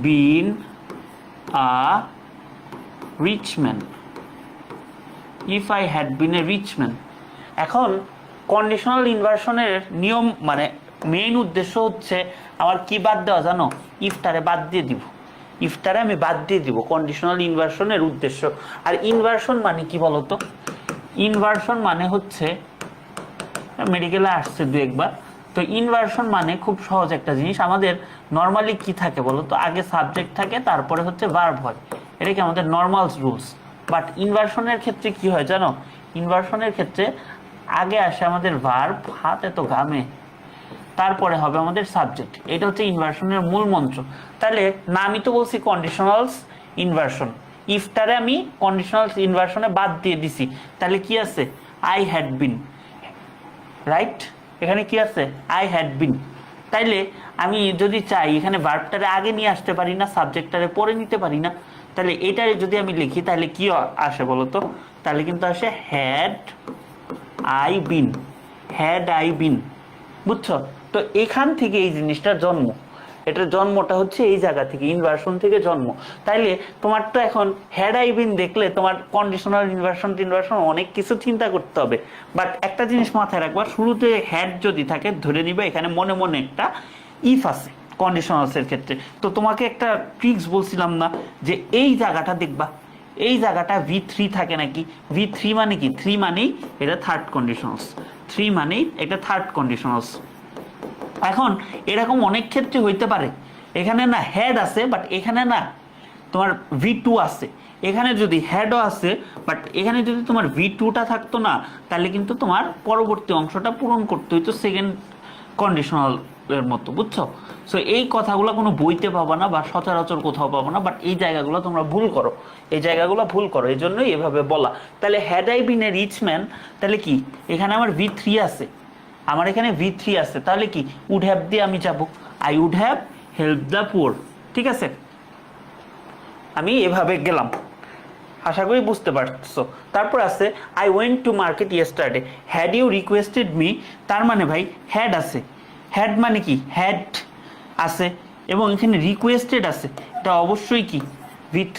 been a rich man, if I had been a rich man. এখন কন্ডিশনাল ইনভার্সনের নিয়ম মানে মেইন উদ্দেশ্য হচ্ছে আমার কি বাদ দেওয়া জানো, ইফটারে বাদ দিয়ে দিব, ইফটারে আমি বাদ দিয়ে দিব কন্ডিশনাল ইনভার্সনের উদ্দেশ্য। আর ইনভার্সন মানে কি বলতো, ইনভার্সন মানে হচ্ছে মেডিকেলে আসছে দু একবার, তো ইনভার্সন মানে খুব সহজ একটা জিনিস। আমাদের নর্মালি কি থাকে বলতো, আগে সাবজেক্ট থাকে তারপরে হচ্ছে ভার্ব হয়, এটা কি আমাদের নর্মাল রুলস। বাট ইনভার্সনের ক্ষেত্রে কি হয় জানো, ইনভার্সনের ক্ষেত্রে আগে আসে আমাদের ভার্ব, হাত এত ঘামে, তারপরে হবে আমাদের সাবজেক্ট। এটা হচ্ছে ইনভার্সনের মূল মন্ত্র। তাহলে না আমি তো বলছি কন্ডিশনালস ইনভার্সন, ইফটারে আমি কন্ডিশনালস ইনভার্সনে বাদ দিয়ে দিছি, তাহলে কি আছে আই হ্যাড বিন, রাইট? এখানে কি আছে আই হ্যাড বিন। তাইলে আমি যদি চাই এখানে ভার্বটারে আগে নিয়ে আসতে পারি না, সাবজেক্টটারে পরে নিতে পারি না, তাহলে এটারে যদি আমি লিখি তাহলে কি আসে বলতো, তাহলে কিন্তু আসে had I bin, had I বিন, বুঝছো? তো এখান থেকে এই জিনিসটার জন্ম, এটার জন্মটা হচ্ছে এই জায়গা থেকে, ইনভার্সন থেকে জন্ম। তাইলে তোমার তো এখন হ্যাড আই বিন দেখলে তোমার কন্ডিশনাল ইনভার্সন অনেক কিছু চিন্তা করতে হবে। বাট একটা জিনিস মাথায় রাখবা, শুরুতে হ্যাড যদি থাকে ধরে নিবে এখানে মনে মনে একটা ইফ আছে কন্ডিশনালসের ক্ষেত্রে। তো তোমাকে একটা ট্রিক্স বলছিলাম না, যে এই জায়গাটা দেখবা, এই জায়গাটা V3 থাকে নাকি, V3 মানে কি, 3 মানেই এটা থার্ড কন্ডিশনালস, 3 মানেই এটা থার্ড কন্ডিশনালস। এখন এরকম অনেক ক্ষেত্রে হইতে পারে এখানে না হ্যাড আছে বাট এখানে না তোমার V2 আছে, এখানে যদি হ্যাডও আছে বাট এখানে যদি তোমার V2টা থাকতো না, তাহলে কিন্তু তোমার পরবর্তী অংশটা পূরণ করতে হইতো সেকেন্ড কন্ডিশনাল এর মতো, বুঝছো? সো এই কথাগুলো কোনো বইতে পাবো না বা সচরাচর কোথাও পাবো না, বাট এই জায়গাগুলো তোমরা ভুল করো, এই জায়গাগুলো ভুল করো, এই জন্যই এভাবে বলা। তাহলে had I been a rich man, তাহলে কি এখানে আমার V3 আছে, আমার এখানে V3 আছে, তাহলে কি উড হ্যাভ দিয়ে আমি যাব, I would have help the poor, ঠিক আছে? আমি এভাবে গেলাম, আশা করি বুঝতে পারছো। তারপর আছে I went to market yesterday, had you requested me, তার মানে ভাই হ্যাড আছে, হ্যাড মানে কি হ্যাড আছে এবং এখানে রিকোয়েস্টেড আছে, এটা অবশ্যই কি V3,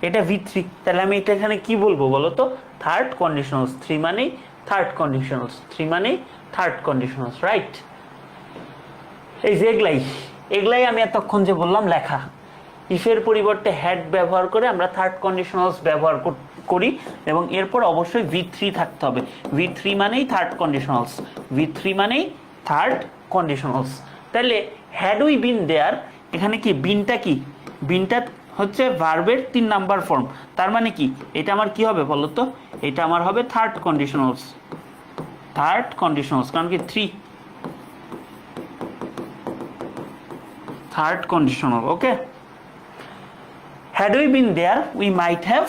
এটা V3। তাহলে আমি এটা এখানে কি বলবো বলো তো, থার্ড কন্ডিশনালস, 3 মানেই থার্ড কন্ডিশনালস, 3 মানেই থার্ড কন্ডিশনালস, রাইট? এই যে এগুলাই আমি এতক্ষণ যে বললাম লেখা, ইফের পরিবর্তে হ্যাড ব্যবহার করে আমরা থার্ড কন্ডিশনালস ব্যবহার করি এবং এরপর অবশ্যই V3 থাকতে হবে, V3 মানেই থার্ড কন্ডিশনালস, V3 মানেই থার্ড কন্ডিশনালস। তাহলে হ্যাড উই বিন দেয়ার, এখানে কি বিনটা কি, বিনটা হচ্ছে ভার্বের 3 নাম্বার ফর্ম, তার মানে কি এটা আমার কি হবে বলো তো, এটা আমার হবে থার্ড কন্ডিশনালস, থার্ড কন্ডিশনালস, কারণ কি 3 third conditional, okay? Had we been there we might have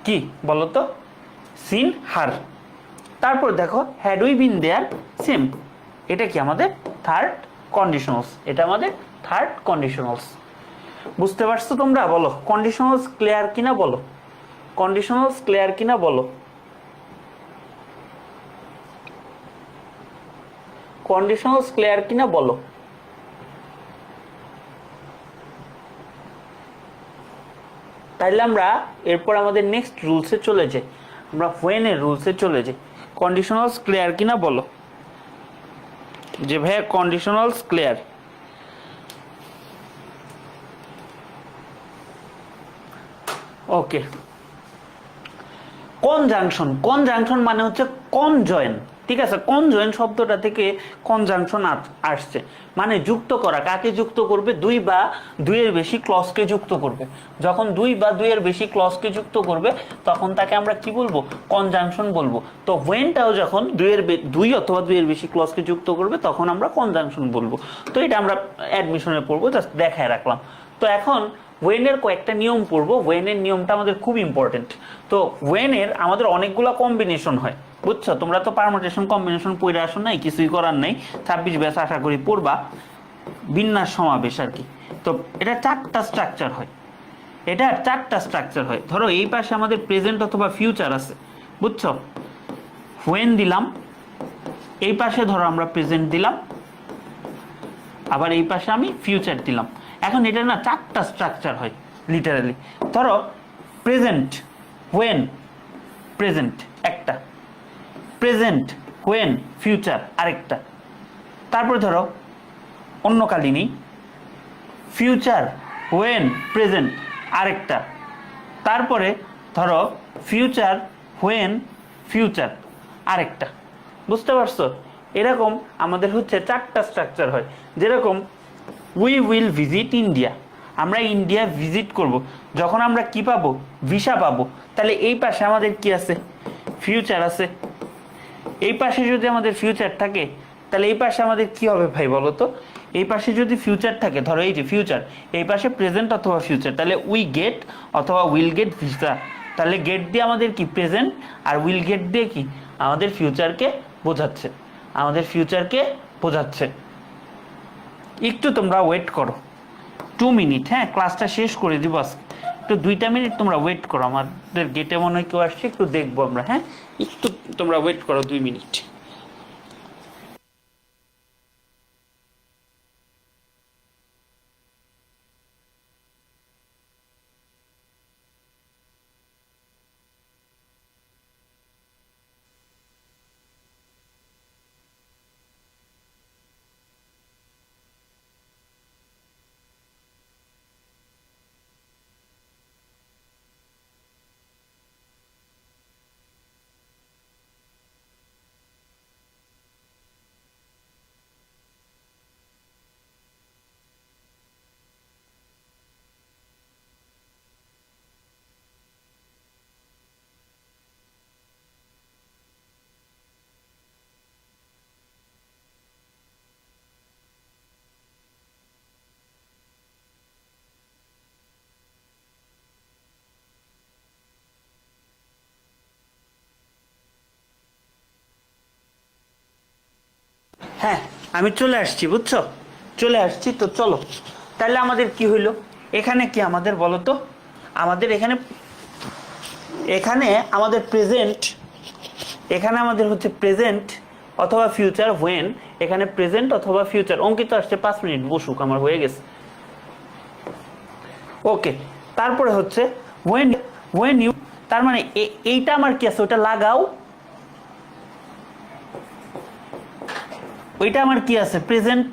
কি বলো তো, সিন হার। তারপর দেখো had we been there same, এটা কি আমাদের থার্ড কন্ডিশনালস, এটা আমাদের থার্ড কন্ডিশনালস। বুঝতে পারছো তোমরা? বলো কন্ডিশনালস ক্লিয়ার কিনা, বলো কন্ডিশনালস ক্লিয়ার কিনা, বলো কন্ডিশনালস ক্লিয়ার কিনা, বলো। তাইলে আমরা এরপর আমাদের নেক্সট রুলসে চলে যাই, আমরা হোয়েন এর রুলসে চলে যাই। কন্ডিশনালস ক্লিয়ার কিনা বলো, যে ভাইয়া কন্ডিশনালস ক্লিয়ার। ওকে, কনজাংশন, কনজাংশন মানে হচ্ছে কনজয়েন, ঠিক আছে? কনজয়েন শব্দটা থেকে কনজাংশন আসছে, মানে যুক্ত করা। কাকে যুক্ত করবে? দুই বা দুইয়ের বেশি ক্লজকে যুক্ত করবে। যখন দুই বা দুইয়ের বেশি ক্লজকে যুক্ত করবে তখন তাকে আমরা কি বলবো? কনজাংশন বলবো। তো হোয়েনটাও যখন দুই অথবা দুইয়ের বেশি ক্লজকে যুক্ত করবে তখন আমরা কনজাংশন বলবো। তো এটা আমরা অ্যাডমিশনে পড়বো, জাস্ট দেখায় রাখলাম। তো এখন ওয়েনের কয়েকটা নিয়ম পড়বো, ওয়েনের নিয়মটা আমাদের খুব ইম্পর্টেন্ট। তো ওয়েনের আমাদের অনেকগুলো কম্বিনেশন হয়, বুঝছো? তোমরা তো পারমুটেশন কম্বিনেশন পড়ে আসো নাই, কিছুই করার নাই, 26 ব্যাচ আশা করি পড়বা, বিন্যাস সমাবেশ আর কি। তো এটা 4টা স্ট্রাকচার হয়, এটা 4টা স্ট্রাকচার হয়। ধরো এই পাশে আমাদের প্রেজেন্ট অথবা ফিউচার আছে, বুঝছো? ওয়েন দিলাম, এই পাশে ধরো আমরা প্রেজেন্ট দিলাম, আবার এই পাশে আমি ফিউচার দিলাম। এখন এটা না 4টা স্ট্রাকচার হয়, লিটারালি। ধরো প্রেজেন্ট হোয়েন, প্রেজেন্ট একটা, প্রেজেন্ট হোয়েন ফিউচার আরেকটা। তারপরে ধরো অন্য কালি নেই, ফিউচার হোয়েন প্রেজেন্ট আরেকটা। তারপরে ধরো ফিউচার হোয়েন ফিউচার আরেকটা। বুঝতে পারছো? এরকম আমাদের হচ্ছে 4টা স্ট্রাকচার হয়। যেরকম উই উইল ভিজিট ইন্ডিয়া, আমরা ইন্ডিয়া ভিজিট করব। যখন আমরা কি পাবো? ভিসা পাবো। তাহলে এই পাশে আমাদের কি আছে? ফিউচার আছে। এই পাশে যদি আমাদের ফিউচার থাকে তাহলে এই পাশে আমাদের কি হবে ভাই বলো তো? এই পাশে যদি ফিউচার থাকে, ধরো এই যে ফিউচার, এই পাশে প্রেজেন্ট অথবা ফিউচার, তাহলে উই গেট অথবা উইল গেট ভিসা। তাহলে গেট দিয়ে আমাদের কি প্রেজেন্ট, আর উইল গেট দিয়ে কি আমাদের ফিউচারকে বোঝাচ্ছে, আমাদের ফিউচারকে বোঝাচ্ছে। একটু তোমরা ওয়েট করো 2 মিনিট, হ্যাঁ ক্লাসটা শেষ করে দিব আজকে। একটু 2টা মিনিট তোমরা ওয়েট করো, আমাদের গেটে মনে হয় কেউ আসছে, একটু দেখবো আমরা। হ্যাঁ একটু তোমরা ওয়েট করো 2 মিনিট। হ্যাঁ আমি চলে আসছি, বুঝছো? চলে আসছি তো, চলো তাহলে আমাদের কি হইলো এখানে, কি আমাদের বলো তো? আমাদের এখানে, এখানে আমাদের প্রেজেন্ট, এখানে আমাদের হচ্ছে প্রেজেন্ট অথবা ফিউচার হোয়েন, এখানে প্রেজেন্ট অথবা ফিউচার। অঙ্কিত আসছে 5 মিনিট বসুক, আমার হয়ে গেছে। ওকে, তারপরে হচ্ছে হোয়েন, হোয়েন ইউ, তার মানে এইটা আমার কি আছে? ওটা লাগাও, ওইটা আমার কি আছে? প্রেজেন্ট।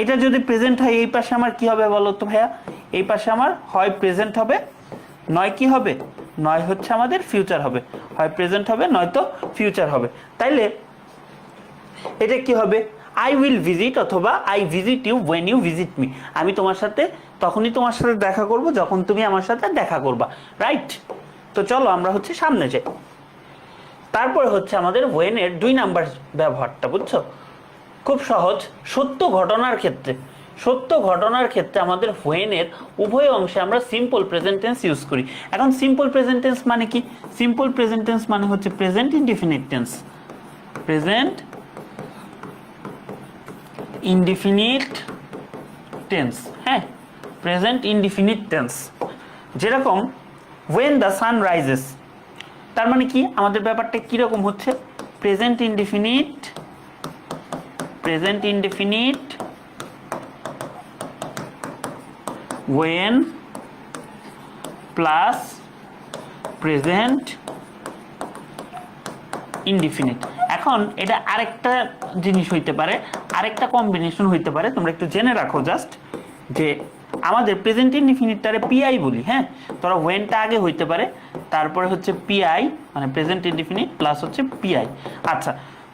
এটা যদি প্রেজেন্ট হয় এই পাশে আমার কি হবে বলো তো ভাইয়া? এই পাশে আমার হয় প্রেজেন্ট হবে, নয় কি হবে? নয় হচ্ছে আমাদের ফিউচার হবে। হয় প্রেজেন্ট হবে নয়তো ফিউচার হবে। তাইলে এটা কি হবে? আই উইল ভিজিট অথবা I visit you when you visit me. আমি তোমার সাথে তখনই তোমার সাথে দেখা করব যখন তুমি আমার সাথে দেখা করবা, রাইট? তো চলো আমরা হচ্ছে সামনে যাই। তারপরে হচ্ছে আমাদের ওয়েন এর 2 নাম্বার ব্যবহারটা, বুঝছো? খুব সহজ। সত্য ঘটনার ক্ষেত্রে, সত্য ঘটনার ক্ষেত্রে আমাদের হোয়েন এর উভয় অংশে আমরা সিম্পল প্রেজেন্ট টেন্স ইউজ করি। এখন সিম্পল প্রেজেন্ট টেন্স মানে কি? সিম্পল প্রেজেন্ট টেন্স মানে হচ্ছে present indefinite tense, present indefinite tense. হ্যাঁ, প্রেজেন্ট ইনডিফিনিট টেন্স। যেরকম when the sun rises, তার মানে কি আমাদের ব্যাপারটা কিরকম হচ্ছে? Present indefinite, present indefinite when plus present indefinite. এখন এটা আরেকটা জিনিস হইতে পারে, আরেকটা কম্বিনেশন হইতে পারে, তোমরা একটু জেনে রাখো জাস্ট, যে আমাদের প্রেজেন্ট ইনডিফিনিটটারে পিআই বলি। হ্যাঁ, তোরা ওয়েনটা আগে হইতে পারে, তারপরে হচ্ছে পিআই, মানে প্রেজেন্ট ইনডিফিনিট প্লাস হচ্ছে পিআই। আচ্ছা,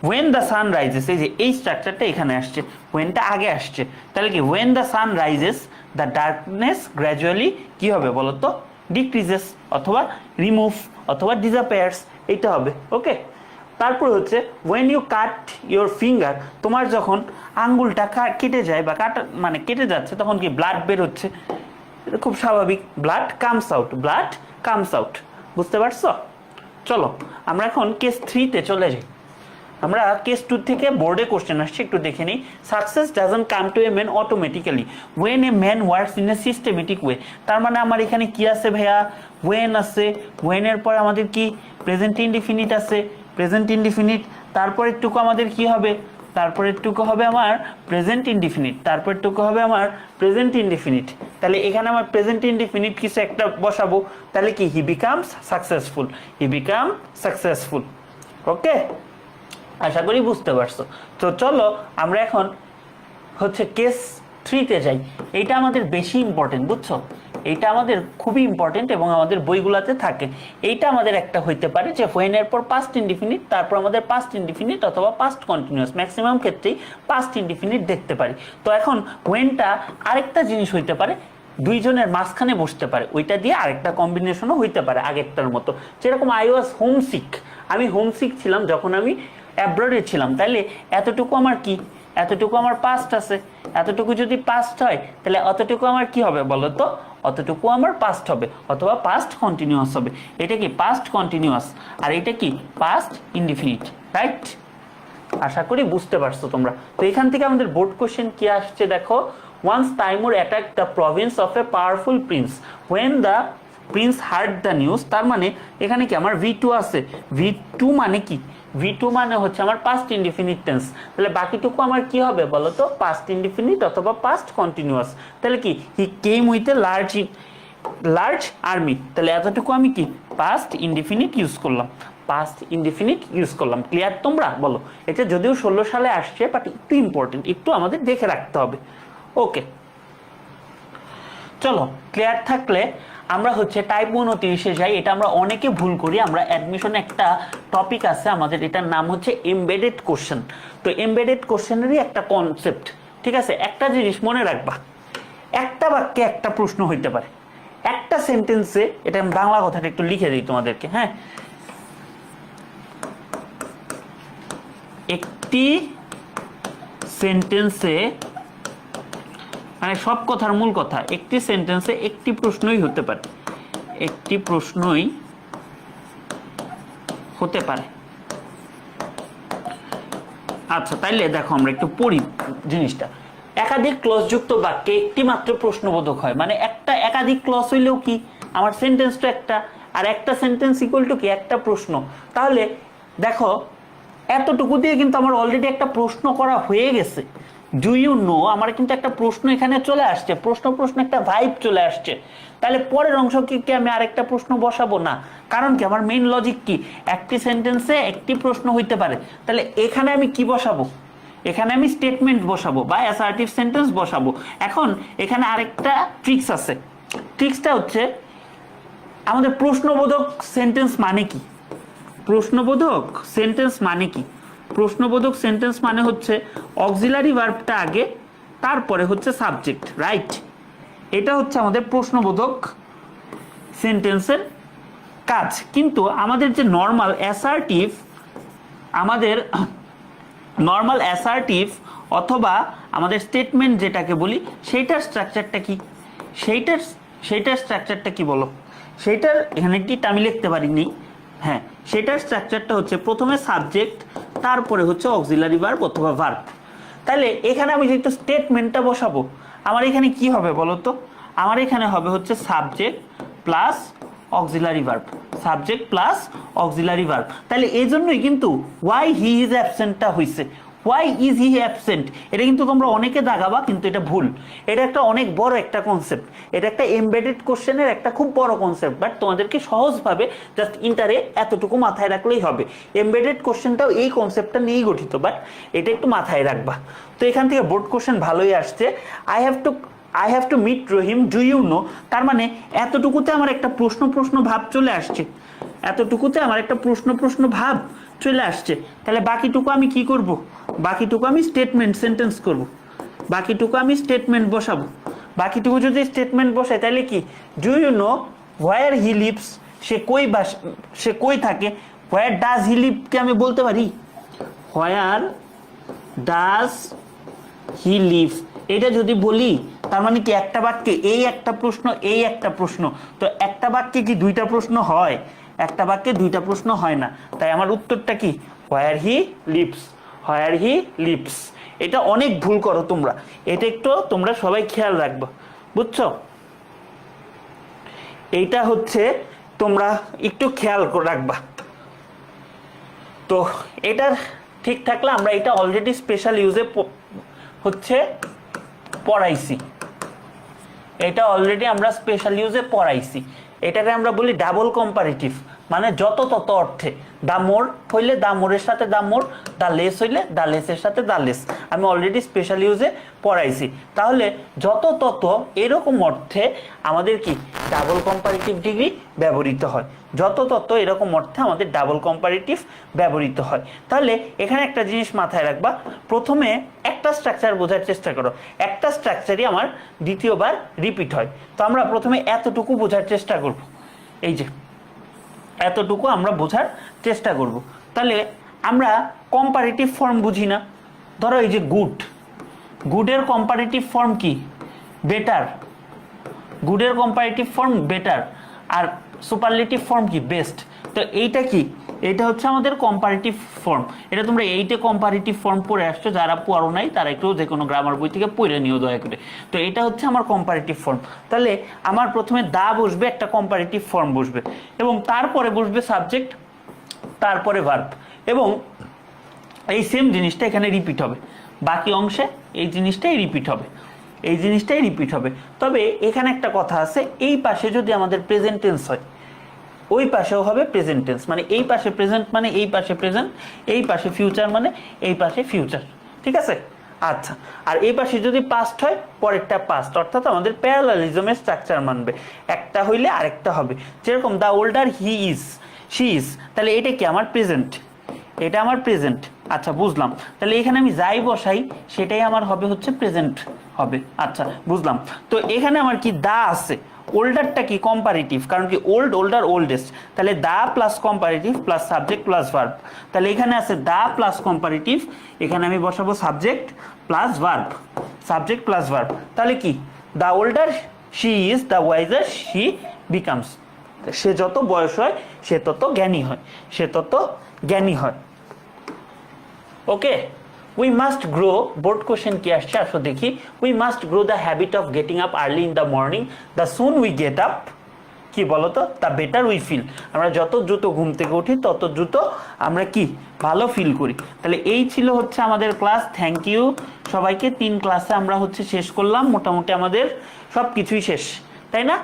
ওয়েন দ্য সান রাইজেস, এই যে এই স্ট্রাকচারটা এখানে আসছে, ওয়েনটা আগে আসছে, তাহলে কি when the sun rises the darkness gradually কি হবে বলো তো? ডিক্রিজেস অথবা রিমুভ অথবা ডিসঅ্যাপিয়ার্স, এইটা হবে। ওকে, তারপর হচ্ছে when you cut your finger, তোমার যখন আঙ্গুলটা কেটে যায় বা কাটা মানে কেটে যাচ্ছে, তখন কি ব্লাড বের হচ্ছে, এটা খুব স্বাভাবিক। Blood comes out, blood comes out. বুঝতে পারছো? চলো আমরা এখন কেস 3-তে চলে যাই। আমরা কেস 2 থেকে বোর্ডে কোশ্চেন আসছে, একটু দেখে নিই। Success doesn't come to a man automatically when a man works in a systematic way. তার মানে আমার এখানে কি আছে ভাইয়া? ওয়েন আছে, ওয়েনের পর আমাদের কি প্রেজেন্ট ইনডিফিনিট আছে, প্রেজেন্ট ইনডিফিনিট, তারপর একটুকু আমাদের কি হবে? তারপরেরটুকু হবে আমার প্রেজেন্ট ইনডিফিনিট, তারপরেরটুকু হবে আমার প্রেজেন্ট ইনডিফিনিট। তাহলে এখানে আমার প্রেজেন্ট ইনডিফিনিট কিছু একটা বসাবো, তাহলে কি he becomes successful, he became successful. Okay, আশা করি বুঝতে পারছো। তো চলো আমরা এখন হচ্ছে কেস 3-তে যাই। এইটা আমাদের বেশি ইম্পর্টেন্ট, বুঝছো? এইটা আমাদের খুবই ইম্পর্টেন্ট এবং আমাদের বইগুলোতে থাকে। এইটা আমাদের একটা হইতে পারে যে হোয়েন এর পর পাস্ট ইনডিফিনিট, তারপর আমাদের পাস্ট ইনডিফিনিট অথবা পাস্ট কন্টিনিউয়াস, ম্যাক্সিমাম ক্ষেত্রেই পাস্ট ইনডিফিনিট দেখতে পারি। তো এখন হোয়েনটা আরেকটা জিনিস হইতে পারে, দুইজনের মাঝখানে বসতে পারে, ওইটা দিয়ে আরেকটা কম্বিনেশনও হইতে পারে আগেরটার মতো। যেরকম আই ওয়াজ হোমসিক, আমি হোমসিক ছিলাম যখন আমি অ্যাব্রডে ছিলাম, তাহলে এতটুকু আমার কি, এতটুকু আমার পাস্ট আছে, এতটুকু যদি পাস্ট হয় তাহলে অতটুকু আমার কি হবে বলো তো, অতটুকু আমার পাস্ট হবে অথবা পাস্ট কন্টিনিউয়াস হবে। এটা কি পাস্ট কন্টিনিউয়াস, আর এটা কি পাস্ট ইনডিফিনিট, রাইট? আশা করি বুঝতে পারছো তোমরা। তো এখান থেকে আমাদের বোর্ড কোশ্চেন কি আসছে দেখো, once Timur attack the province of a powerful prince when the prince heard the news. তার মানে এখানে কি আমার V2 আছে, V2 মানে কি, V2 মানে হচ্ছে আমার পাস্ট ইনডিফিনিট টেন্স। তাহলে বাকিটুকু আমার কি হবে বলো তো, পাস্ট ইনডিফিনিট অথবা পাস্ট কন্টিনিউয়াস। তাহলে কি he came with a large army, তাহলে এতটুকু আমি কি পাস্ট ইনডিফিনিট ইউজ করলাম, পাস্ট ইনডিফিনিট ইউজ করলাম। ক্লিয়ার তোমরা বলো? এটা যদিও 16 সালে আসছে, বাট একটু ইম্পর্টেন্ট, একটু আমাদের দেখে রাখতে হবে। ওকে, চলো ক্লিয়ার থাকলে আমরা হচ্ছে টাইপ 29-এ যাই। এটা আমরা অনেকে ভুল করি। আমরা অ্যাডমিশনে একটা টপিক আছে আমাদের, এটার নাম হচ্ছে এমবেডেড কোশ্চেন। তো এমবেডেড কোশ্চেনেরই একটা কনসেপ্ট, ঠিক আছে? একটা জিনিস মনে রাখবা, একটা বাক্যে একটা প্রশ্ন হইতে পারে, একটা সেন্টেন্সে, এটা আমি বাংলা কথাটা একটু লিখে দিই তোমাদেরকে, হ্যাঁ। একটি সেন্টেন্সে, মানে সব কথার মূল কথা, একটি সেন্টেন্সে একটি প্রশ্নই হতে পারে, একটি প্রশ্নই হতে পারে। আচ্ছা, তাইলে দেখো আমরা একটু পড়ি জিনিসটা। একাধিক ক্লজযুক্ত বাক্যে একটি মাত্র প্রশ্নবোধক হয়, মানে একটা একাধিক ক্লজ হইলেও কি আমার সেন্টেন্স তো একটা, আর একটা সেন্টেন্স ইকুয়াল টু কি একটা প্রশ্ন। তাহলে দেখো এতটুকু দিয়ে কিন্তু আমার অলরেডি একটা প্রশ্ন করা হয়ে গেছে। ডু ইউ নো, আমার কিন্তু একটা প্রশ্ন এখানে চলে আসছে, প্রশ্ন একটা ভাইব চলে আসছে। তাহলে পরের অংশ কি আমি আরেকটা প্রশ্ন বসাবো না? কারণ কি আমার মেইন লজিক কি, একটি সেন্টেন্সে একটি প্রশ্ন হইতে পারে। তাহলে এখানে আমি কি বসাবো, এখানে আমি স্টেটমেন্ট বসাবো বা অ্যাসার্টিভ সেন্টেন্স বসাবো। এখন এখানে আরেকটা ট্রিক্স আছে, ট্রিক্সটা হচ্ছে আমাদের প্রশ্নবোধক সেন্টেন্স মানে কি, প্রশ্নবোধক সেন্টেন্স মানে কি, প্রশ্নবোধক সেন্টেন্স মানে হচ্ছে অক্সিলারি ভার্বটা আগে, তারপরে হচ্ছে সাবজেক্ট, রাইট? এটা হচ্ছে আমাদের প্রশ্নবোধক সেন্টেন্সের কাজ। কিন্তু আমাদের যে নর্মাল অ্যাসার্টিভ অথবা আমাদের স্টেটমেন্ট যেটাকে বলি, সেইটার স্ট্রাকচারটা কি, সেইটার স্ট্রাকচারটা কি বলো? সেইটার এখানে টিটা আমি লিখতে পারিনি, হ্যাঁ, সেটার স্ট্রাকচারটা হচ্ছে প্রথমে সাবজেক্ট, তারপরে হচ্ছে অক্সিলারি ভার্ব অথবা ভার্ব। তাহলে এখানে আমি যেহেতু স্টেটমেন্টটা বসাবো, আমার এখানে কি হবে বলো তো, আমার এখানে হবে হচ্ছে subject plus auxiliary verb, subject plus auxiliary verb. তাহলে এই জন্যই কিন্তু ওয়াই হি ইজ অ্যাবসেন্টটা হইছে, হোয়াই ইজ হি অ্যাবসেন্ট, এটা কিন্তু তোমরা অনেকে দাগাবা, কিন্তু এটা ভুল। এটা একটা অনেক বড় একটা কনসেপ্ট, এটা একটা এমবেডেড কোশ্চেনের একটা খুব বড় কনসেপ্ট, বাট তোমাদেরকে সহজভাবে জাস্ট ইন্টারে এতটুকু মাথায় রাখলেই হবে। এমবেডেড কোশ্চেনটাও এই কনসেপ্টটা নিয়েই গঠিত, বাট এটা একটু মাথায় রাখবা। তো এখান থেকে বোর্ড কোশ্চেন ভালোই আসছে। I have to meet Rahim, do you know, তার মানে এতটুকুতে আমার একটা প্রশ্ন ভাব চলে আসছে, এতটুকুতে আমার একটা প্রশ্ন ভাব চলে আসছে। তাহলে বাকিটুকু আমি কি করব, বাকিটুকু আমি স্টেটমেন্ট সেন্টেন্স করব, বাকিটুকু আমি স্টেটমেন্ট বসাবো। বাকিটুকু যদি স্টেটমেন্ট বসাই তাহলে কি, do you know where he lives, সে কই থাকে। হোয়ার ডাজ হি লিভ কে আমি বলতে পারি হোয়ার ডাজ হি লিভ, এটা যদি বলি তার মানে কি একটা বাক্যে এই একটা প্রশ্ন, এই একটা প্রশ্ন। তো একটা বাক্যে কি দুইটা প্রশ্ন হয়? একটা বাক্যে দুইটা প্রশ্ন হয় না। তাই আমার উত্তরটা কি, হোয়ার he leaves, where he leaves. এটা অনেক ভুল করো তোমরা, এটা একটু তোমরা সবাই খেয়াল রাখবা, বুঝছো? এইটা হচ্ছে তোমরা একটু খেয়াল রাখবা। তো এটার ঠিক থাকলে আমরা এটা অলরেডি স্পেশাল ইউজে হচ্ছে পড়াইছি, এটা অলরেডি আমরা স্পেশাল ইউজে পড়াইছি। এটাকে আমরা বলি ডাবল কম্পারেটিভ, মানে যত তত অর্থে। দা মোর হইলে দা মোরের সাথে দা মোর, দা লেস হইলে দা লেসের সাথে দা লেস, আমি অলরেডি স্পেশাল ইউজে পড়াইছি। তাহলে যত তত এরকম অর্থে আমাদের কি ডাবল কম্পারেটিভ ডিগ্রি ব্যবহৃত হয়, যত তত এরকম অর্থে আমাদের ডাবল কম্পারেটিভ ব্যবহৃত হয়। তাহলে এখানে একটা জিনিস মাথায় রাখবা, প্রথমে একটা স্ট্রাকচার বোঝার চেষ্টা করো, একটা স্ট্রাকচারই আমার দ্বিতীয়বার রিপিট হয়। তো আমরা প্রথমে এতটুকু বোঝার চেষ্টা করব, এই যে এতটুকু আমরা বোঝার চেষ্টা করব। তাহলে আমরা কম্পারেটিভ ফর্ম বুঝি না, ধরো এই যে গুড, গুডের কম্পারেটিভ ফর্ম কি? বেটার। গুডের কম্পারেটিভ ফর্ম বেটার, আর সুপারলেটিভ ফর্ম কি? বেস্ট। তো এইটা কি? এটা হচ্ছে আমাদের কম্পারেটিভ ফর্ম। এটা তোমরা এইটে কম্পারেটিভ ফর্ম পড়ে আসছো, যারা পড়ো নাই তারা একটু যে কোনো গ্রামার বই থেকে পড়ে নিও দয়া করে। তো এটা হচ্ছে আমার কম্পারেটিভ ফর্ম। তাহলে আমার প্রথমে দা বসবে, একটা কম্পারেটিভ ফর্ম বসবে, এবং তারপরে বসবে সাবজেক্ট, তারপরে ভার্ব, এবং এই সেম জিনিসটা এখানে রিপিট হবে, বাকি অংশে এই জিনিসটাই রিপিট হবে, এই জিনিসটাই রিপিট হবে। তবে এখানে একটা কথা আছে, এই পাশে যদি আমাদের প্রেজেন্ট টেন্স হয়, ওই পাশেও হবে প্রেজেন্ট টেন্স, মানে এই পাশে প্রেজেন্ট মানে এই পাশে প্রেজেন্ট, এই পাশে ফিউচার মানে এই পাশে ফিউচার, ঠিক আছে? আচ্ছা, আর এই পাশে যদি পাস্ট হয় পরেরটা পাস্ট, অর্থাৎ আমাদের প্যারালালিজমের স্ট্রাকচার মানবে, একটা হইলে আরেকটা হবে। যেরকম the older he is, she is, তাহলে এটা কি? আমার প্রেজেন্ট, এটা আমার প্রেজেন্ট। আচ্ছা বুঝলাম, তাহলে এখানে আমি যাই বসাই সেটাই আমার হবে হচ্ছে প্রেজেন্ট হবে। আচ্ছা বুঝলাম। তো এখানে আমার কি দা আছে, ওল্ডারটা কি? কম্পারেটিভ, কারণ কি ওল্ড, ওল্ডার, ওল্ডেস্ট, তাহলে the plus comparative plus subject plus verb. তাহলে এখানে আছে দা প্লাস কম্পারেটিভ, এখানে আমি বসাবো subject plus verb, subject plus verb. তাহলে কি? The older she is, the wiser she becomes. সে যত বয়স হয় সে তত জ্ঞানী হয়, সে তত জ্ঞানী হয়। Okay, we must grow, board question কি আসছে আসো দেখি। We must grow the habit of getting up early in the morning, the soon we get up, কি বলতো, দ্য বেটার উই ফিল। আমরা যত দ্রুত ঘুম থেকে উঠি তত দ্রুত আমরা কি ভালো ফিল করি। তাহলে এই ছিল হচ্ছে আমাদের ক্লাস। থ্যাংক ইউ সবাইকে। 3 ক্লাসে আমরা হচ্ছে শেষ করলাম, মোটামুটি আমাদের সব কিছুই শেষ, তাই না?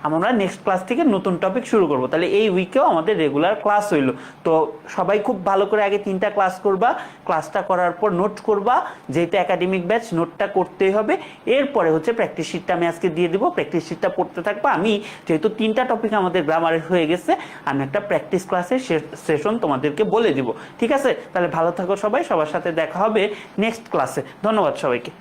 আমরা নেক্সট ক্লাস থেকে নতুন টপিক শুরু করব। তাহলে এই উইকেও আমাদের রেগুলার ক্লাস হইলো। তো সবাই খুব ভালো করে আগে 3টা ক্লাস করবা, ক্লাসটা করার পর নোট করবা, যেহেতু একাডেমিক ব্যাচ নোটটা করতেই হবে। এরপরে হচ্ছে প্র্যাকটিস শিটটা আমি আজকে দিয়ে দেবো, প্র্যাকটিস শিটটা পড়তে থাকবা। আমি যেহেতু 3টা টপিক আমাদের গ্রামারের হয়ে গেছে, আমি একটা প্র্যাকটিস ক্লাসের সেশন তোমাদেরকে বলে দিব, ঠিক আছে? তাহলে ভালো থাকো সবাই, সবার সাথে দেখা হবে নেক্সট ক্লাসে। ধন্যবাদ সবাইকে।